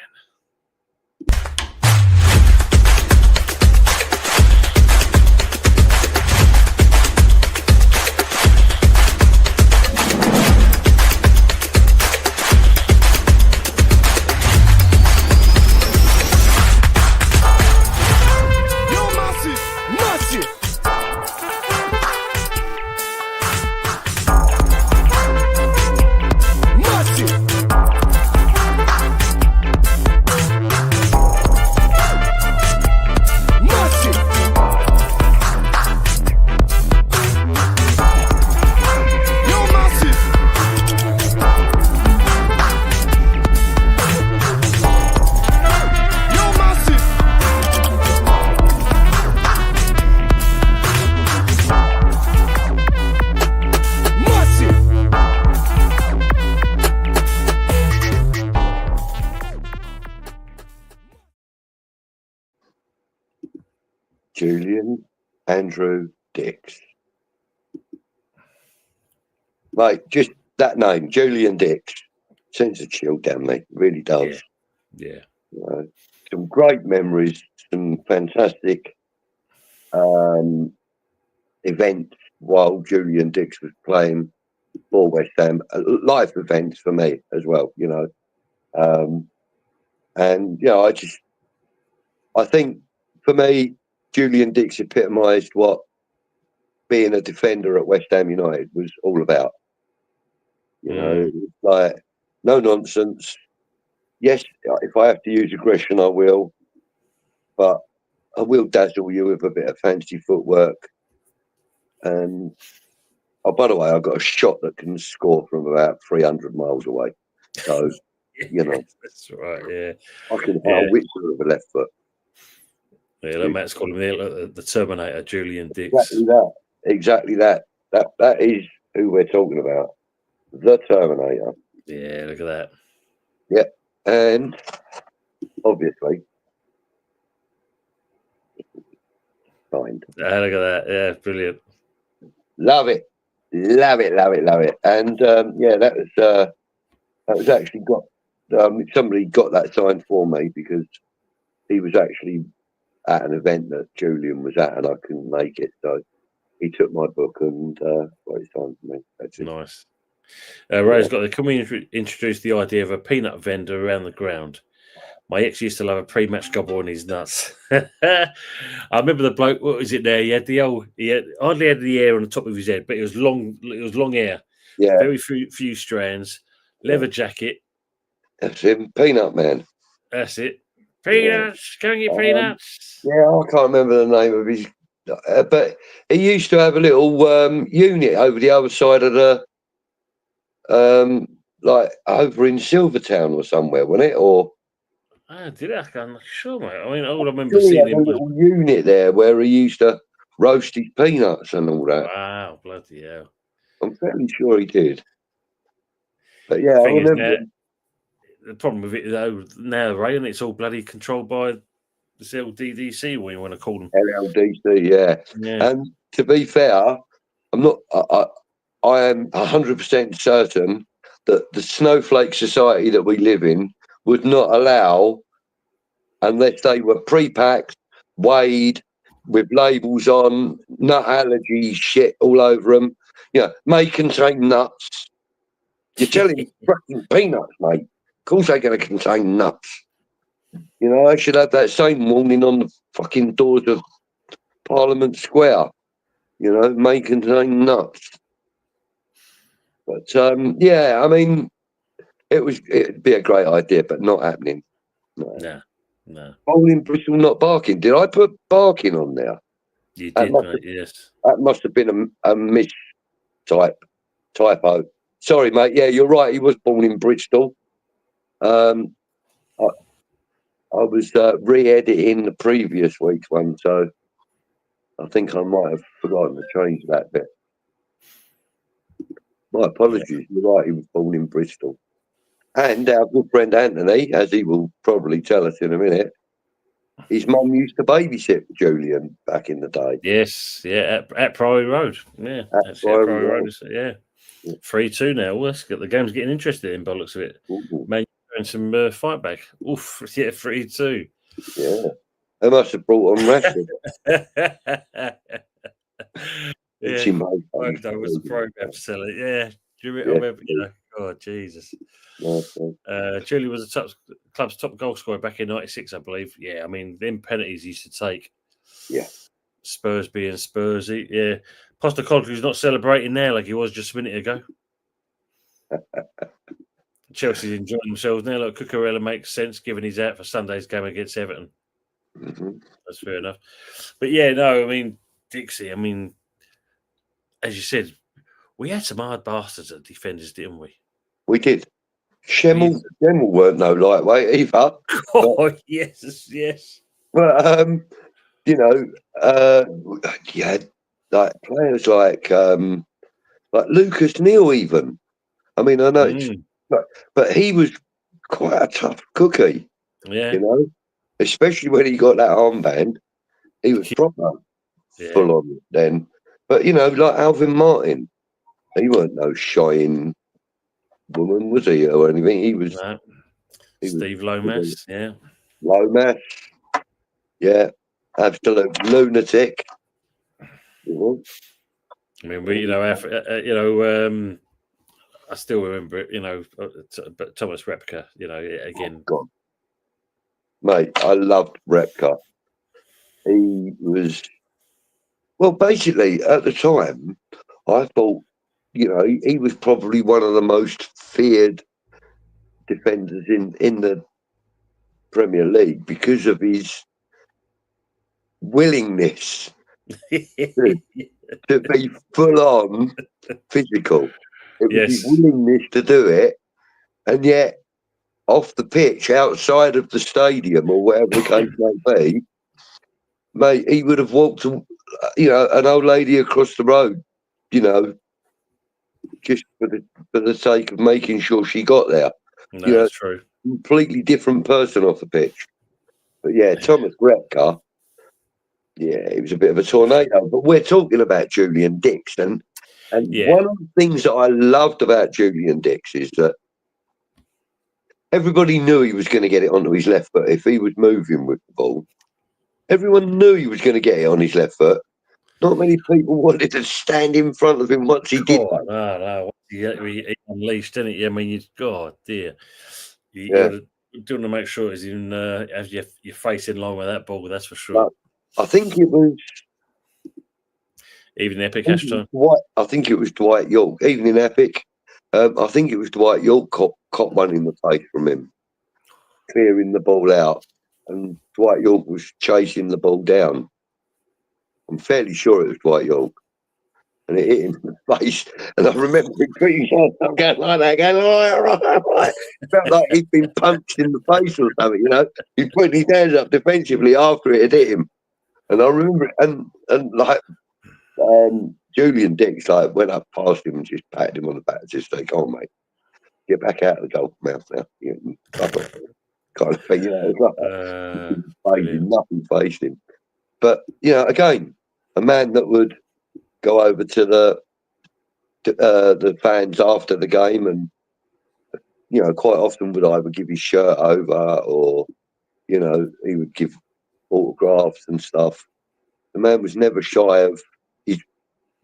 Julien Andrew Dix. Mate, just that name, Julien Dix, sends a chill down me. Really does.
Yeah.
Some great memories, some fantastic events while Julien Dix was playing for West Ham. Life events for me as well, And I think for me, Julien Dix epitomised what being a defender at West Ham United was all about. Like no nonsense. Yes, if I have to use aggression, I will, but I will dazzle you with a bit of fancy footwork. And oh, by the way, I've got a shot that can score from about 300 miles away. So,
that's right. Yeah,
I can howitzer with a left foot.
Yeah, like Matt's calling him the Terminator, Julien Dix.
Exactly that. That is who we're talking about. The Terminator.
Yeah, look at that.
Yeah, and obviously, signed.
Look at that. Yeah, brilliant.
Love it. And that was actually got. Somebody got that signed for me because he was actually at an event that Julien was at and I couldn't make it. So he took my book and got it signed for me. That's it.
Nice. Ray's got can we introduce the idea of a peanut vendor around the ground? My ex used to love a pre-match gobble on his nuts. I remember the bloke. What was it there? He hardly had the hair on the top of his head, but it was long. It was long hair.
Yeah.
Very few strands. Leather jacket.
That's him, Peanut Man.
That's it. Peanuts. Go and get peanuts.
Yeah, I can't remember the name of his. But he used to have a little unit over the other side of the, like over in Silvertown or somewhere, wasn't it? Or
did I? I'm not sure, mate. I mean, all I remember seeing him
a little unit there where he used to roast his peanuts and all that.
Wow, bloody hell!
I'm fairly sure he did. But yeah, I remember.
The problem with it though now, Ray, and it's all bloody controlled by the LDDC, what you want to call them.
LLDC, yeah. And to be fair, I'm not. I am 100% certain that the snowflake society that we live in would not allow, unless they were pre-packed, weighed, with labels on, nut allergy shit all over them. May contain nuts. You're telling me fucking peanuts, mate. Of course they're going to contain nuts. I should have that same warning on the fucking doors of Parliament Square. May contain nuts. But I mean, it'd be a great idea, but not happening.
No.
Bowling Bristol not barking. Did I put barking on there?
You did, mate, yes.
That must have been a typo. Sorry, mate. Yeah, you're right. He was born in Bristol. I was re-editing the previous week's one, so I think I might have forgotten to change that bit. My apologies. Yeah. You're right. He was born in Bristol. And our good friend Anthony, as he will probably tell us in a minute, his mum used to babysit Julien back in the day.
Yes, yeah, at Priory Road. Yeah, at Priory Road. Yeah. 3-2 now. Well, the game's getting interesting by the looks of it. Maybe doing some fight back. Oof, yeah, 3-2.
Yeah. They must have brought on Rashford.
Yeah, that was the program to sell it. Yeah, do you remember? Oh, Jesus. Julien was the club's top goal scorer back in '96, I believe. Yeah, I mean, them penalties he used to take.
Yeah.
Spurs being Spursy. Yeah. Postecoglou's not celebrating now like he was just a minute ago. Chelsea's enjoying themselves now. Look, Cucurella makes sense given he's out for Sunday's game against Everton.
Mm-hmm.
That's fair enough. But yeah, no, I mean, Dixie, I mean, as you said, we had some hard bastards at defenders, didn't we?
We did. Schemmel weren't no lightweight either.
Oh, yes.
But, you had like players like Lucas Neal even. I mean, I know, but he was quite a tough cookie.
Yeah.
Especially when he got that armband. He was proper
Yeah.
full on then. But, you know, like Alvin Martin, he weren't no shying woman, was he, or anything? He was...
No.
He
Steve
was
Lomas, yeah.
Lomas, yeah. Absolute lunatic. You know?
I mean, I still remember it, but Thomas Repka, again.
God. Mate, I loved Repka. He was... Well, basically, at the time, I thought, he was probably one of the most feared defenders in the Premier League because of his willingness to be full on physical. It was his
Yes.
willingness to do it, and yet off the pitch, outside of the stadium or wherever the case may be, mate, he would have walked, an old lady across the road, just for the sake of making sure she got there.
No, that's true.
Completely different person off the pitch. But yeah, Thomas Repka, yeah, he was a bit of a tornado. But we're talking about Julien Dixon. And one of the things that I loved about Julien Dix is that everybody knew he was going to get it onto his left foot if he was moving with the ball. Everyone knew he was going to get it on his left foot. Not many people wanted to stand in front of him once he did that.
No. He unleashed, didn't he? I mean, God, dear. You want to make sure it's in as you're facing along with that ball, that's for sure.
But I think it was...
Even Epic, Ashton?
I think it was Dwight York. Even in Epic, I think it was Dwight York caught one in the face from him, clearing the ball out. And Dwight York was chasing the ball down. I'm fairly sure it was Dwight York. And it hit him in the face. And I remember him putting his hands up, going like that, going, right. It felt like he'd been punched in the face or something, He put his hands up defensively after it had hit him. And I remember it, and like Julien Dix went up past him and just patted him on the back and just said, "Come on, mate, get back out of the goal mouth now." Kind of thing, It's like nothing faced him. But again, a man that would go over to the fans after the game, and quite often would either give his shirt over or he would give autographs and stuff. The man was never shy of his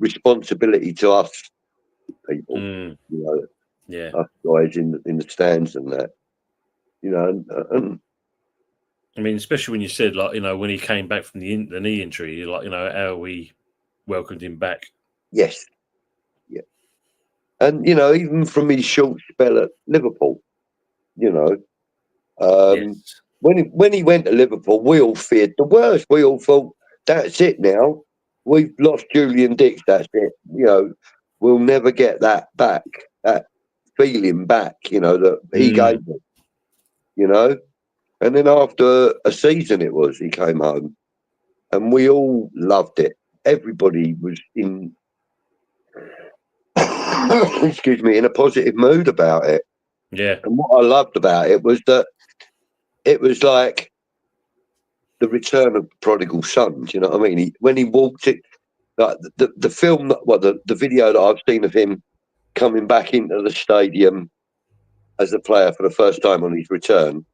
responsibility to us people, us guys in the stands and that, and
I mean, especially when you said when he came back from the knee injury, how we welcomed him back.
Yes, yeah, and even from his short spell at Liverpool, when he went to Liverpool, we all feared the worst. We all thought, that's it now. We've lost Julien Dix. That's it. We'll never get that back. That feeling back. That he gave us. And then after a season, he came home, and we all loved it. Everybody was in, excuse me, in a positive mood about it.
Yeah.
And what I loved about it was that it was like the return of the prodigal son. Do you know what I mean? When he walked it, like the film, the video that I've seen of him coming back into the stadium as a player for the first time on his return,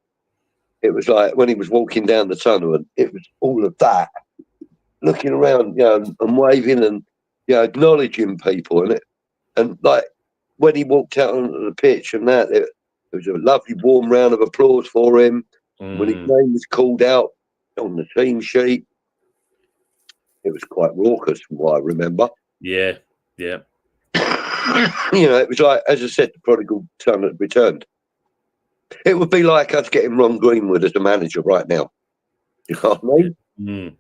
it was like when he was walking down the tunnel, and it was all of that, looking around, and waving and acknowledging people, and like when he walked out onto the pitch and that, there was a lovely warm round of applause for him. When his name was called out on the team sheet, it was quite raucous from what I remember.
Yeah.
It was like, as I said, the prodigal son had returned. It would be like us getting Ron Greenwood as a manager right now. You know what I
mean?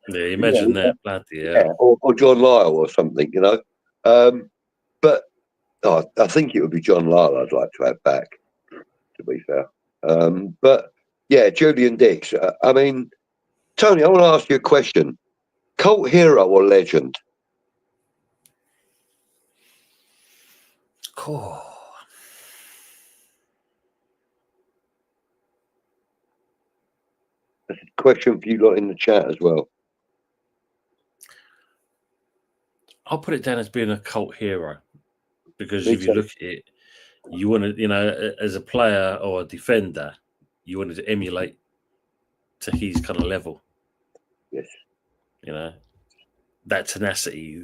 Yeah, imagine that. Bloody hell.
Or John Lyle or something, But I think it would be John Lyle I'd like to have back, to be fair. But yeah, Julien Dix. I mean, Tony, I want to ask you a question. Cult hero or legend?
Cool.
That's a question for you lot in the chat as well.
I'll put it down as being a cult hero, because
Me
if you
too.
look at it, you want to, as a player or a defender, you wanted to emulate to his kind of level.
Yes.
That tenacity,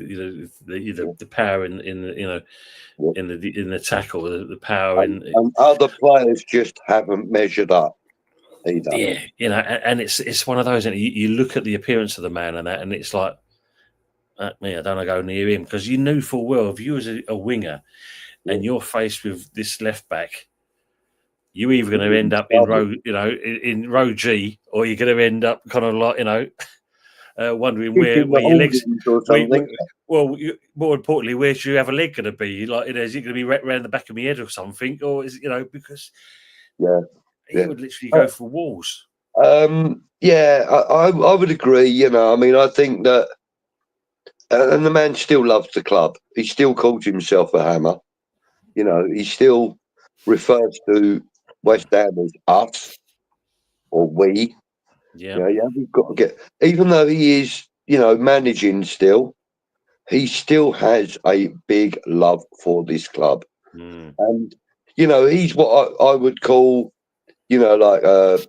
the power in the tackle, the power
and other players just haven't measured up either.
Yeah, and it's one of those. You look at the appearance of the man and it's like, me, I don't want to go near him, because you knew full well if you was a winger and you're faced with this left back, you're either going to end up in row G, or you're going to end up kind of like wondering where your legs
or something.
More importantly, where's you have a leg going to be? Like, is it going to be right around the back of my head or something, or is it, because he would literally go for walls.
I would agree. I mean, I think that, and the man still loves the club. He still calls himself a Hammer. He still refers to West Ham as us or we.
Yeah,
we've got to get. Even though he is, managing still, he still has a big love for this club, and he's what I would call, like not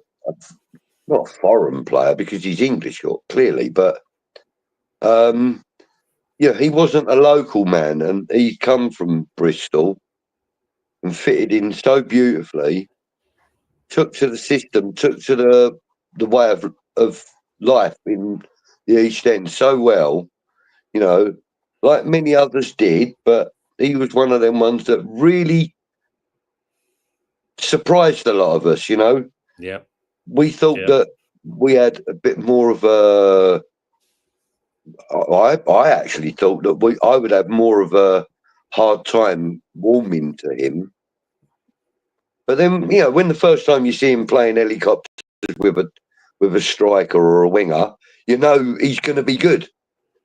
a foreign player, because he's English, clearly, but he wasn't a local man, and he come from Bristol and fitted in so beautifully. Took to the system, took to the way of life in the East End so well, like many others did, but he was one of them ones that really surprised a lot of us.
Yeah,
we thought that we had a bit more of a. I actually thought that I would have more of a hard time warming to him. But then, when the first time you see him playing helicopters with a striker or a winger, he's going to be good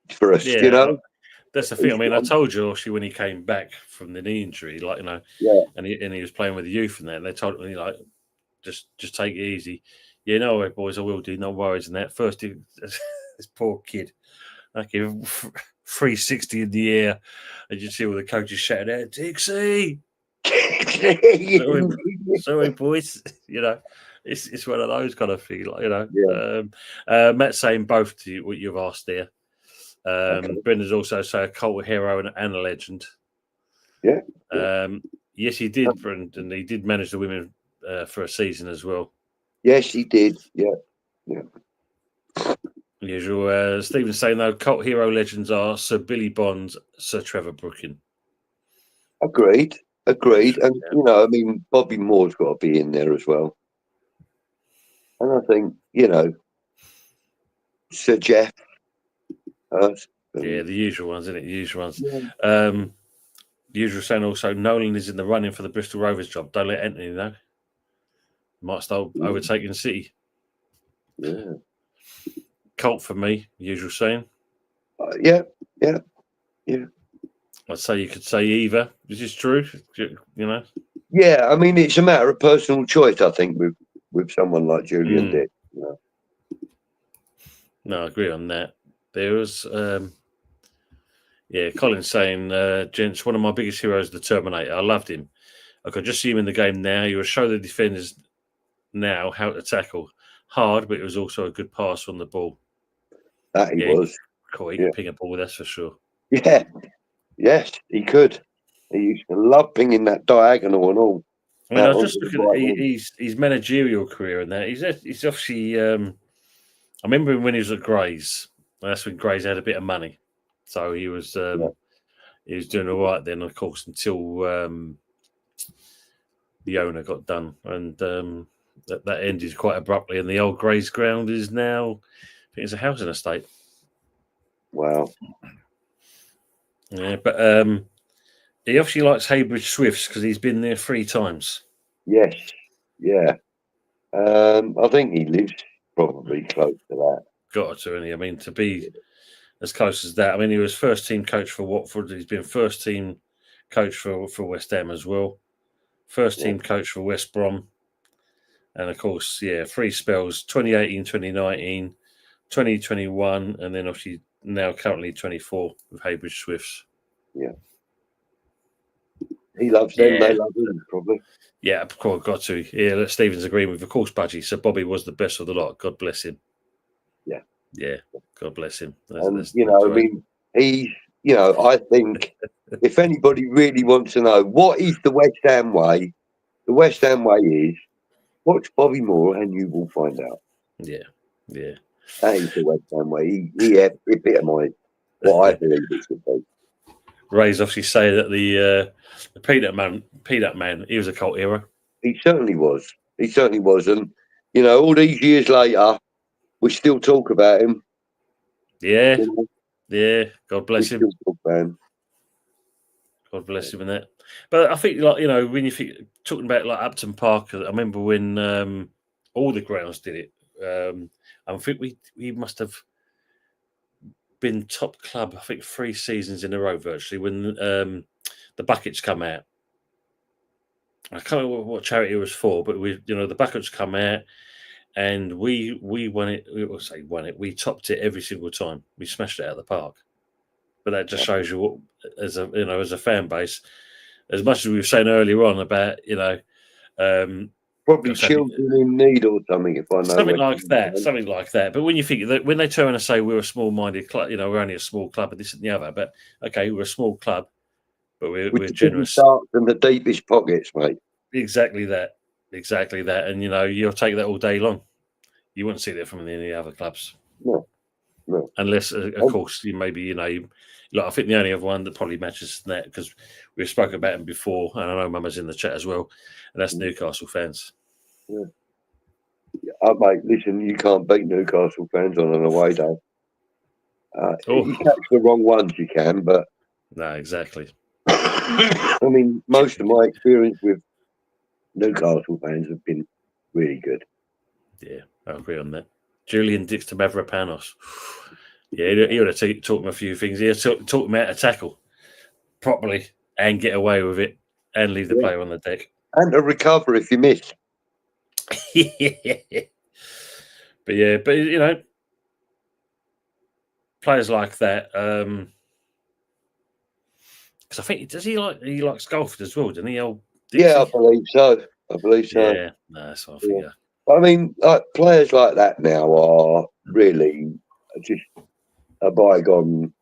for us.
That's the thing. I mean, I told you actually when he came back from the knee injury, and he was playing with the youth and that, and they told me just take it easy. Yeah, no worries, boys, I will do. No worries. And that first, this poor kid, 360 in the air, and you see all the coaches shouting out, Dixie. sorry, boys. It's one of those kind of things. Matt saying both to you, what you've asked there. Brendan's also say a cult hero and a legend. Yes, he did, Brendan. He did manage the women for a season as well.
Yes, he did. Yeah.
Usual. Stephen's saying though, cult hero legends are Sir Billy Bonds, Sir Trevor Brooking.
Agreed. And I mean, Bobby Moore's got to be in there as well. And I think Sir Jeff.
The usual ones, isn't it? The usual ones. Yeah. Usual saying also, Nolan is in the running for the Bristol Rovers job. Don't let Anthony know. Might start overtaking City.
Yeah.
Cult for me, usual saying.
Yeah.
I'd say you could say either. Is this true?
Yeah, I mean, it's a matter of personal choice, I think, with someone like Julien did.
No, I agree on that. There was, Colin's saying, gents, one of my biggest heroes, the Terminator. I loved him. I could just see him in the game now. He will show the defenders now how to tackle. Hard, but it was also a good pass on the ball.
That he was.
Cool, he could ping a ball, that's for sure.
Yeah. Yes, he could. He used to love pinging that diagonal and all.
I mean, I was just looking at his managerial career and that. He's obviously. I remember him when he was at Grays. That's when Grays had a bit of money, so he was doing all right then. Of course, until the owner got done, and that ended quite abruptly. And the old Grays ground is now, I think it's a housing estate.
Wow.
Yeah, but he obviously likes Haybridge Swifts because he's been there 3 times.
Yes. Yeah. I think he lives probably close to that.
Got to, and I mean, to be as close as that. I mean, he was first team coach for Watford. He's been first team coach for West Ham as well. First team coach for West Brom. And of course, 3 spells: 2018, 2019, 2021, and then obviously now currently 24 with Haybridge Swifts.
Yeah. He loves them. They love him, probably.
Yeah, of course, got to. Yeah, Stephen's agreeing with, of course, Budgie. So Bobby was the best of the lot. God bless him.
Yeah.
Yeah, God bless him.
That's I mean, he's, I think if anybody really wants to know what is the West Ham way, the West Ham way is watch Bobby Moore and you will find out.
Yeah.
That is the West Ham way. He epitomised what I believe it should be.
Ray's obviously saying that the Peanut Man, he was a cult hero.
He certainly was. And, all these years later, we still talk about him.
Yeah. Yeah. God bless him.
Still talk about him.
God bless him in that. But I think, when you think, talking about like Upton Park, I remember when all the grounds did it. I think we must have been top club, I think 3 seasons in a row virtually, when the buckets come out. I can't remember what charity it was for, but the buckets come out and we won it. We topped it every single time. We smashed it out of the park. But that just shows you what, as a fan base, as much as we were saying earlier on about,
probably children in need or something, if I know.
Something like that. But when you think that, when they turn and say we're a small-minded club, we're only a small club, and this and the other. But okay, we're a small club, but we're generous.
And the deepest pockets, mate.
Exactly that. And you'll take that all day long. You wouldn't see that from any other clubs.
No.
Unless, of course, I think the only other one that probably matches that, because we've spoken about him before, and I know Mama's in the chat as well, and that's Newcastle fans.
Yeah. Mate, listen, you can't beat Newcastle fans on an away day. You catch the wrong ones, you can, but
no, exactly.
I mean, most of my experience with Newcastle fans have been really good.
Yeah, I agree on that. Julien Dixter Mavropanos. Yeah, he would have taught him a few things. He taught him how to tackle properly and get away with it and leave the player on the deck.
And to recover if you miss.
But players like that. Because I think he likes golf as well, doesn't he?
Yeah, I believe so.
Yeah, that's what I think.
Yeah. I mean, players like that now are really just a bygone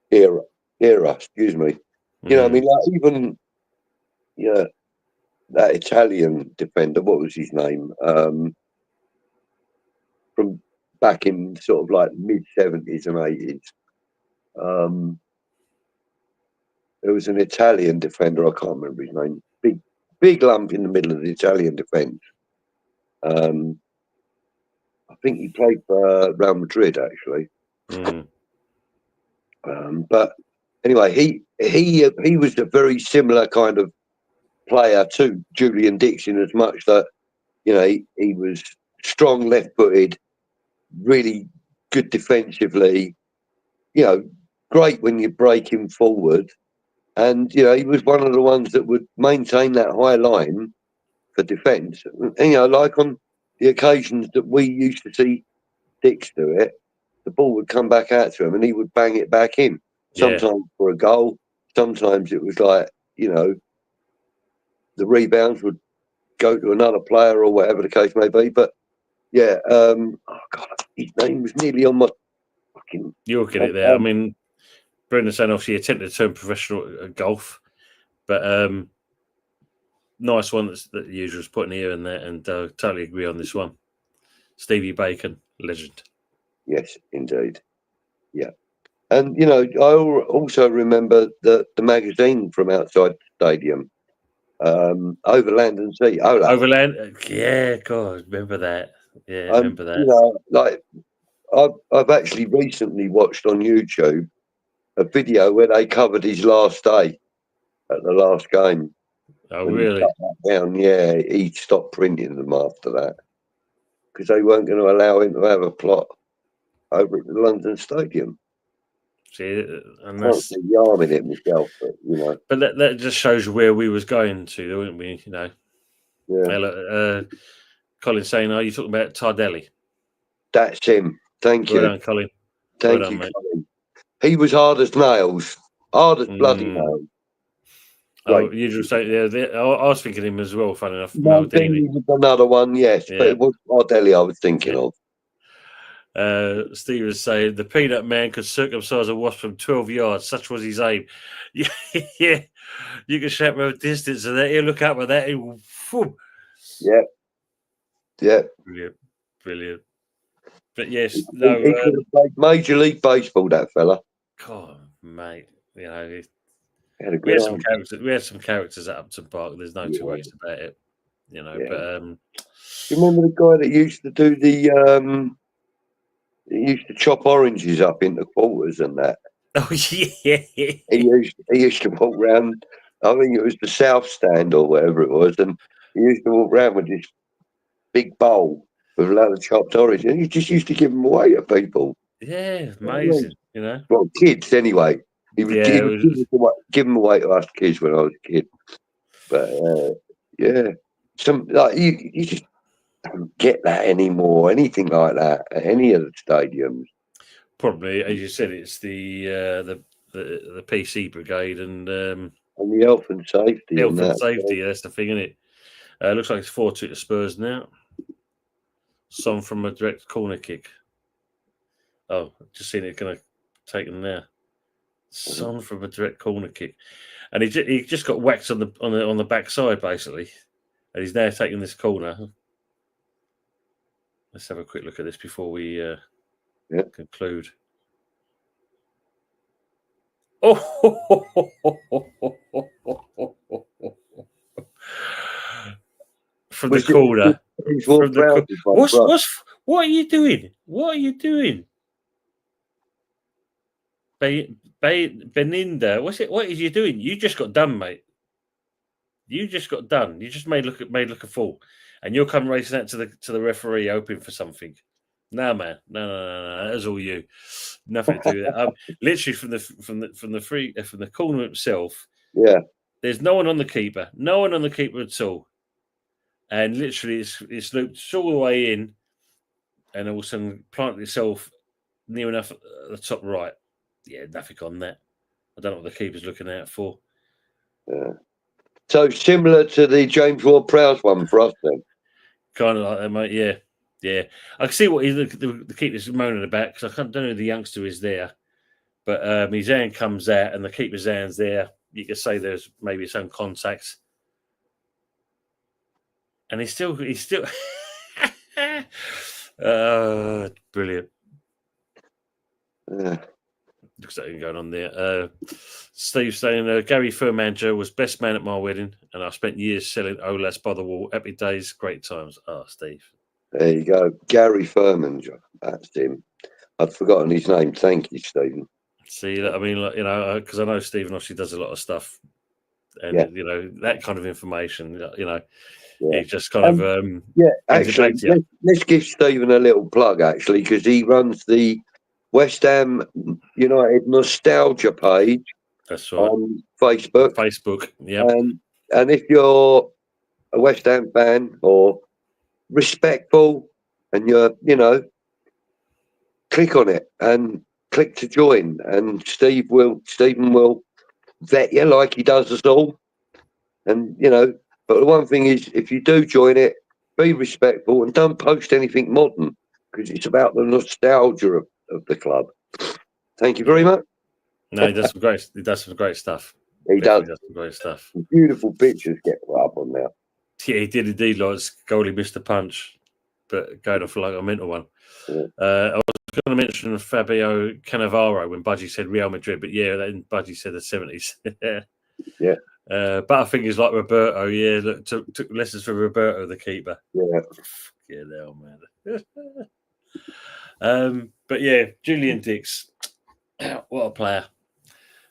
era. Excuse me. I mean, like even that Italian defender. What was his name? From back in sort of like mid-70s and 80s. There was an Italian defender. I can't remember his name. Big lump in the middle of the Italian defence. I think he played for Real Madrid actually. But anyway, he was a very similar kind of player to Julien Dixon, as much that he was strong, left-footed, really good defensively. Great when you break him forward, and he was one of the ones that would maintain that high line for defence. Like on the occasions that we used to see Dix do it, the ball would come back out to him and he would bang it back in. Sometimes for a goal, sometimes it was like, the rebounds would go to another player or whatever the case may be. But his name was nearly on my fucking...
You'll get it there. I mean, Brendan saying obviously attempted to turn professional golf, but nice one that the usual's putting here and there, and totally agree on this one. Stevie Bacon, legend.
Yes, indeed. Yeah. And, I also remember the magazine from outside the stadium, Overland and Sea.
Overland, yeah, God, remember that. Yeah, remember
that. I've actually recently watched on YouTube a video where they covered his last day at the last game.
Oh, really?
He shut that down. Yeah, he stopped printing them after that because they weren't going to allow him to have a plot over at the London Stadium.
See, and
I can't see the arm in it myself, but
But that just shows you where we was going to, wouldn't we?
Yeah.
Colin saying, "Are you talking about Tardelli?"
That's him. Thank you.
Well done, Colin.
Thank you, mate. Colin. He was hard as nails. Hard as bloody nails.
Oh, you just say, yeah. I was thinking him as well. Funny enough,
Maldini was another one, yes, but it was Tardelli I was thinking of.
Steve was saying the peanut man could circumcise a wasp from 12 yards. Such was his aim. Yeah, you can shout from a distance, and that he'll look up at that.
Yeah.
Brilliant. But yes,
he could have played Major League Baseball. That fella.
God, mate, you know,
we
had some characters at Upton Park. There's no two ways about it, you know. But
do you remember the guy that used to do the? He used to chop oranges up into quarters and that.
Oh yeah.
He used to walk round. I think it was the South Stand or whatever it was, and he used to walk round with this big bowl with a load of chopped oranges, and he just used to give them away to people.
Yeah, amazing. You know,
well, kids anyway. He would give them away to us kids when I was a kid. But some like you just don't get that anymore. Anything like that at any of the stadiums.
Probably, as you said, it's the PC brigade and the
health and safety.
That's the thing, isn't it? Looks like it's 4-2 to Spurs now. Son from a direct corner kick. Oh, just seen it going to take him there. Son from a direct corner kick, and he just got whacked on the backside basically, and he's now taking this corner. Let's have a quick look at this before we conclude. From the corner. What are you doing? What are you doing? Beninda, what is you doing? You just got done, mate. You just got done. You just made look a fool, and you'll come racing out to the referee hoping for something. No, man, no. That's all you. Nothing to do with that. Literally from the corner itself.
Yeah.
There's no one on the keeper. No one on the keeper at all. And literally, it's looped all the way in, and all of a sudden planted itself near enough at the top right. Yeah, nothing on that. I don't know what the keeper's looking out for.
Yeah. So similar to the James Ward-Prowse one for us then.
Kind of like that, mate. Yeah. I can see what the keeper's moaning about because I don't know who the youngster is there, but his hand comes out and the keeper's hand's there. You could say there's maybe some contact, and he's still. Brilliant.
Yeah.
Looks like going on there. Steve saying Gary Furmanger was best man at my wedding, and I spent years selling OLAS by the wall. Happy days, great times. Steve.
There you go, Gary Furmanger. That's him. I'd forgotten his name. Thank you, Stephen.
See, I mean, because I know Stephen obviously does a lot of stuff, and that kind of information. He just kind of
Actually, let's give Stephen a little plug actually because he runs the West Ham United Nostalgia page.
That's right.
On Facebook.
Yeah.
And if you're a West Ham fan or respectful and you're, click on it and click to join. And Stephen will vet you like he does us all. And, but the one thing is, if you do join it, be respectful and don't post anything modern because it's about the nostalgia of the club. Thank you very much.
No, he does some great stuff.
He does
some great stuff.
Beautiful pictures get put up on there.
Yeah, he did indeed. Like goalie missed a punch, but going off like a mental one.
Yeah.
I was going to mention Fabio Cannavaro when Budgie said Real Madrid, but then Budgie said the 70s.
Yeah.
Butterfingers like Roberto. Yeah, look, took lessons from Roberto, the keeper.
Yeah.
Yeah, man. But yeah, Julien Dix, what a player.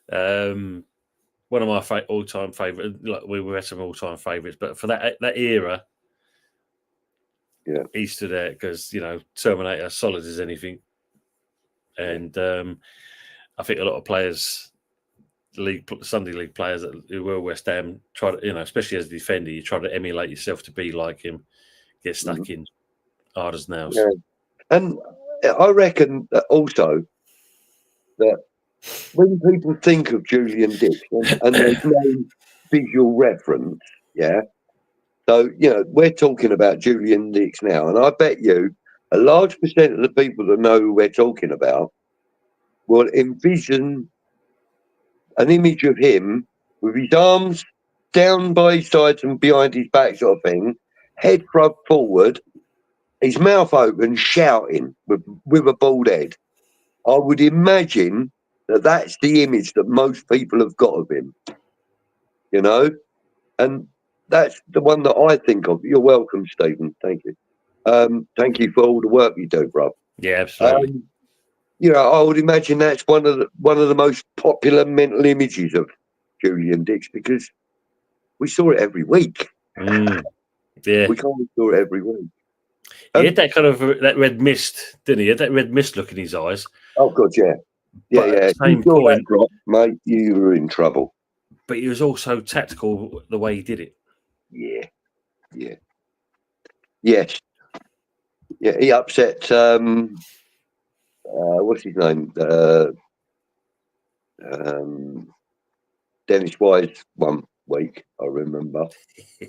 One of my all-time favourites. Like we had some all-time favourites, but for that era, he stood out because Terminator, solid as anything, and I think a lot of players, Sunday League players who were West Ham, tried, especially as a defender, you try to emulate yourself to be like him get stuck in hard as nails.
Yeah. And I reckon that also that when people think of Julien Dix and there's no visual reference, yeah. So, we're talking about Julien Dix now, and I bet you a large percent of the people that know who we're talking about will envision an image of him with his arms down by his sides and behind his back sort of thing, head rubbed forward, his mouth open, shouting with a bald head. I would imagine that that's the image that most people have got of him, and that's the one that I think of. You're welcome, Stephen. Thank you. Thank you for all the work you do, bro.
Yeah, absolutely.
I would imagine that's one of the most popular mental images of Julien Dix because we saw it every week.
Yeah,
we can't saw it every week.
He had that kind of that red mist, didn't he? He had that red mist look in his eyes.
Oh God, yeah.
But at the same point,
drop, mate, you were in trouble.
But he was also tactical the way he did it.
Yeah. Yes. Yeah, he upset what's his name? Dennis Wise one week, I remember. He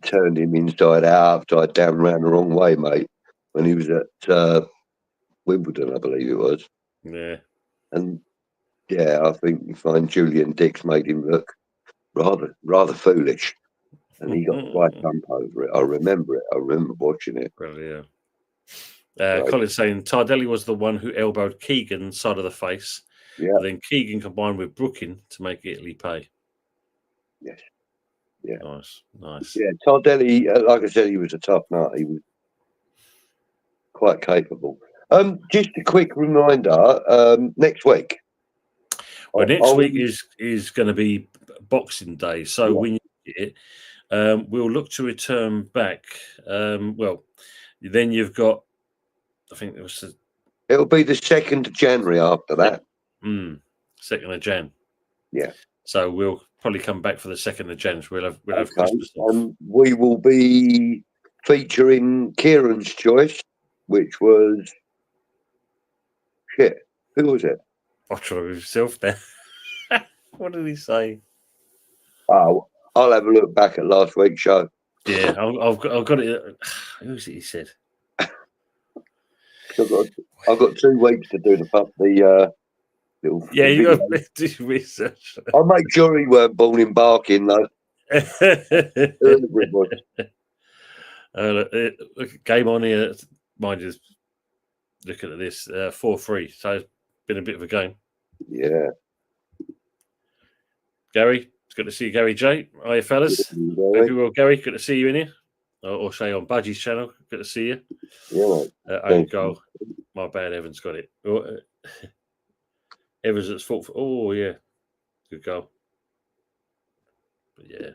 turned him inside out, upside down, ran the wrong way, mate, when he was at Wimbledon, I believe it was.
Yeah.
And yeah, I think you find Julien Dix made him look rather foolish. And he got quite bump over it. I remember it. I remember watching it.
Well, yeah. Colin's saying Tardelli was the one who elbowed Keegan side of the face.
Yeah.
Then Keegan combined with Brooking to make Italy pay.
Yes. Yeah.
Nice.
Yeah, Tardelli, like I said, he was a tough nut. He was quite capable. Just a quick reminder, next week.
Well, next week is going to be Boxing Day. So when you get it, we'll look to return back. Then you've got, I think it was...
It'll be the 2nd of January after that.
2nd of Jan.
Yeah.
So we'll probably come back for the 2nd of Jan. We'll have Christmas off.
We will be featuring Kieran's choice, which was... Shit. Who was it?
I'll try with himself there. What did he say?
Oh, I'll have a look back at last week's show.
Yeah, I've got it. Who was it he said?
I've got 2 weeks to do the little...
Yeah, you got to do research.
I'll make sure he weren't born in Barking, though.
Look, game on here. Mind you, looking at this, 4-3. So it's been a bit of a game.
Yeah.
Gary, it's good to see you, Gary J. Hiya, fellas. Hope you're well, Gary. Good to see you in here. Or say on Budgie's channel. Good to see you.
Yeah,
own goal. My bad, Evans got it. Evans at fault for. Oh, yeah. Good goal. But yeah.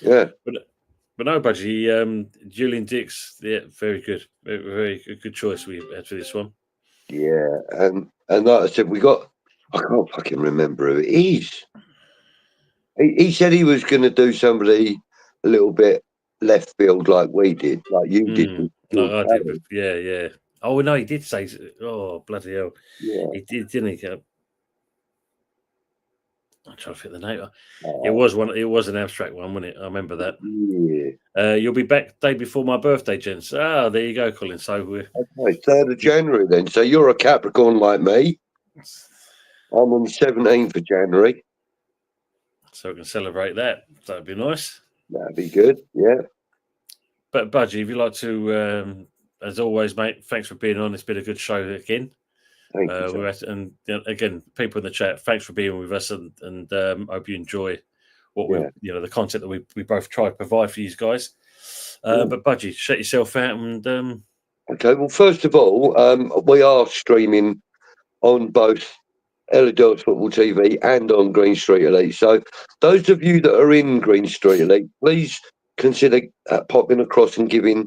Yeah.
But no, Budgie. Julien Dix, yeah, very good. Very good choice we had for this one.
Yeah. And like I said, I can't fucking remember who it is. He said he was going to do somebody a little bit left field like we did, like you did.
No, I did. Yeah. Oh, no, he did say, oh, bloody hell.
Yeah.
He did, didn't he? I'm trying to fit the name. It was an abstract one, wasn't it? I remember that.
Yeah.
You'll be back day before my birthday, gents. Ah, there you go, Colin. So we're
3rd of January then. So you're a Capricorn like me. I'm on the 17th of January.
So we can celebrate that. That'd be nice.
That'd be good, yeah.
But Budgie, if you'd like to, as always, mate, thanks for being on. It's been a good show again.
Thank you.
And again, people in the chat, thanks for being with us, and hope you enjoy what the content that we both try to provide for you guys. But Budgie, shut yourself out and.
Okay. Well, first of all, we are streaming on both Elidor's Football TV and on Green Street Elite. So those of you that are in Green Street Elite, please consider popping across and giving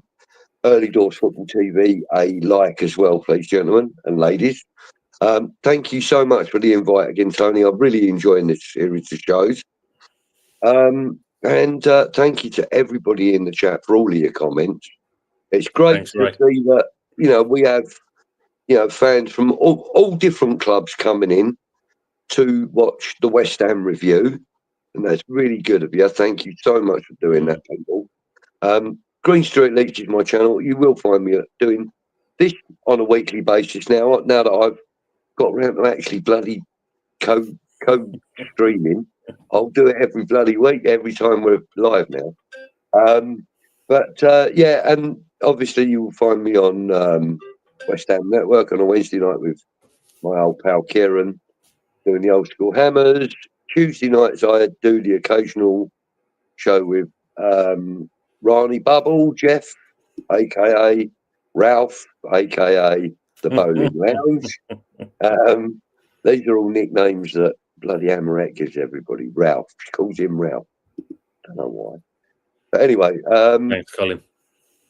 Early Doors Football TV a like as well, please, gentlemen and ladies. Thank you so much for the invite again, Tony. I'm really enjoying this series of shows. And thank you to everybody in the chat for all of your comments. It's great to see that, we have, fans from all different clubs coming in to watch the West Ham review. And that's really good of you. Thank you so much for doing that, people. Green Street Leaks is my channel. You will find me doing this on a weekly basis now that I've got around to actually bloody co-streaming. I'll do it every bloody week, every time we're live now. And obviously you will find me on West Ham Network on a Wednesday night with my old pal Kieran doing the Old School Hammers. Tuesday nights I do the occasional show with Rani Bubble, Jeff, aka Ralph, aka the Bowling Lounge. These are all nicknames that bloody Hammerette gives everybody. Ralph, she calls him Ralph. Don't know why. But anyway,
thanks, Colin.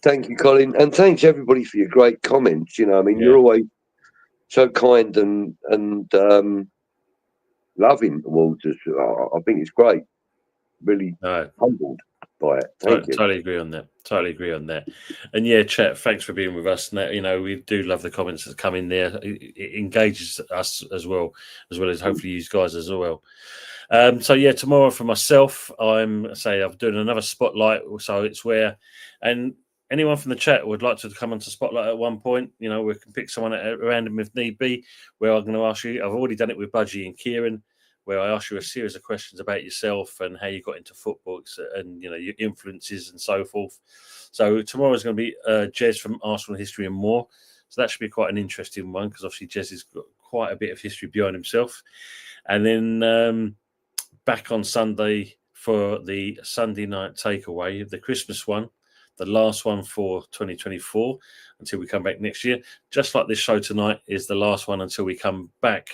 Thank you, Colin, and thanks everybody for your great comments. You're always so kind and loving towards us. I think it's great. Really humbled by it. Thank you.
Totally agree on that. And yeah, chat, thanks for being with us. And we do love the comments that come in there. It engages us as well as hopefully you guys as well. Tomorrow for myself, I'm doing another spotlight. So it's where, and anyone from the chat would like to come onto spotlight at one point. We can pick someone at random if need be. Where I'm going to ask you. I've already done it with Budgie and Kieran, where I ask you a series of questions about yourself and how you got into football and your influences and so forth. So tomorrow is going to be Jez from Arsenal History and More. So that should be quite an interesting one because obviously Jez has got quite a bit of history behind himself. And then back on Sunday for the Sunday night takeaway, the Christmas one, the last one for 2024 until we come back next year. Just like this show tonight is the last one until we come back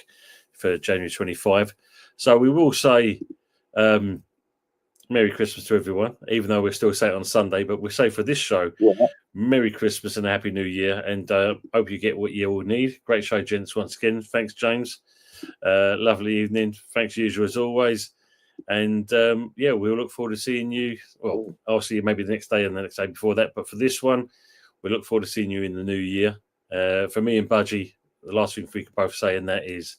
for January 25. So we will say Merry Christmas to everyone, even though we're still saying it on Sunday, but we'll say for this show, Merry Christmas and a Happy New Year, and hope you get what you all need. Great show, gents, once again. Thanks, James. Lovely evening. Thanks, usual, as always. And, we'll look forward to seeing you. Well, I'll see you maybe the next day and the next day before that, but for this one, we look forward to seeing you in the new year. For me and Budgie, the last thing we can both say, and that is,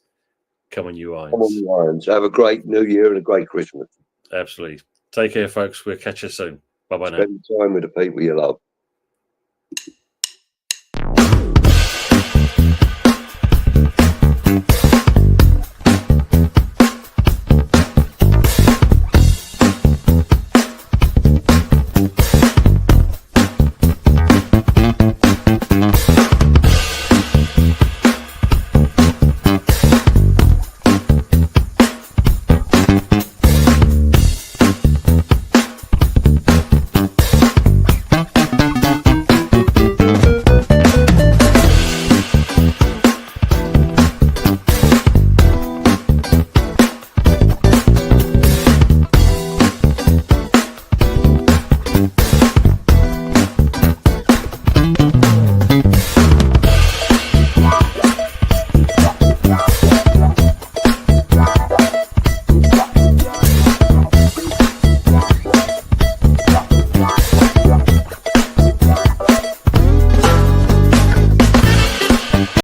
come on, you Irons.
Come on, you Irons. Have a great New Year and a great Christmas.
Absolutely. Take care, folks. We'll catch you soon. Bye-bye now.
Spend time with the people you love.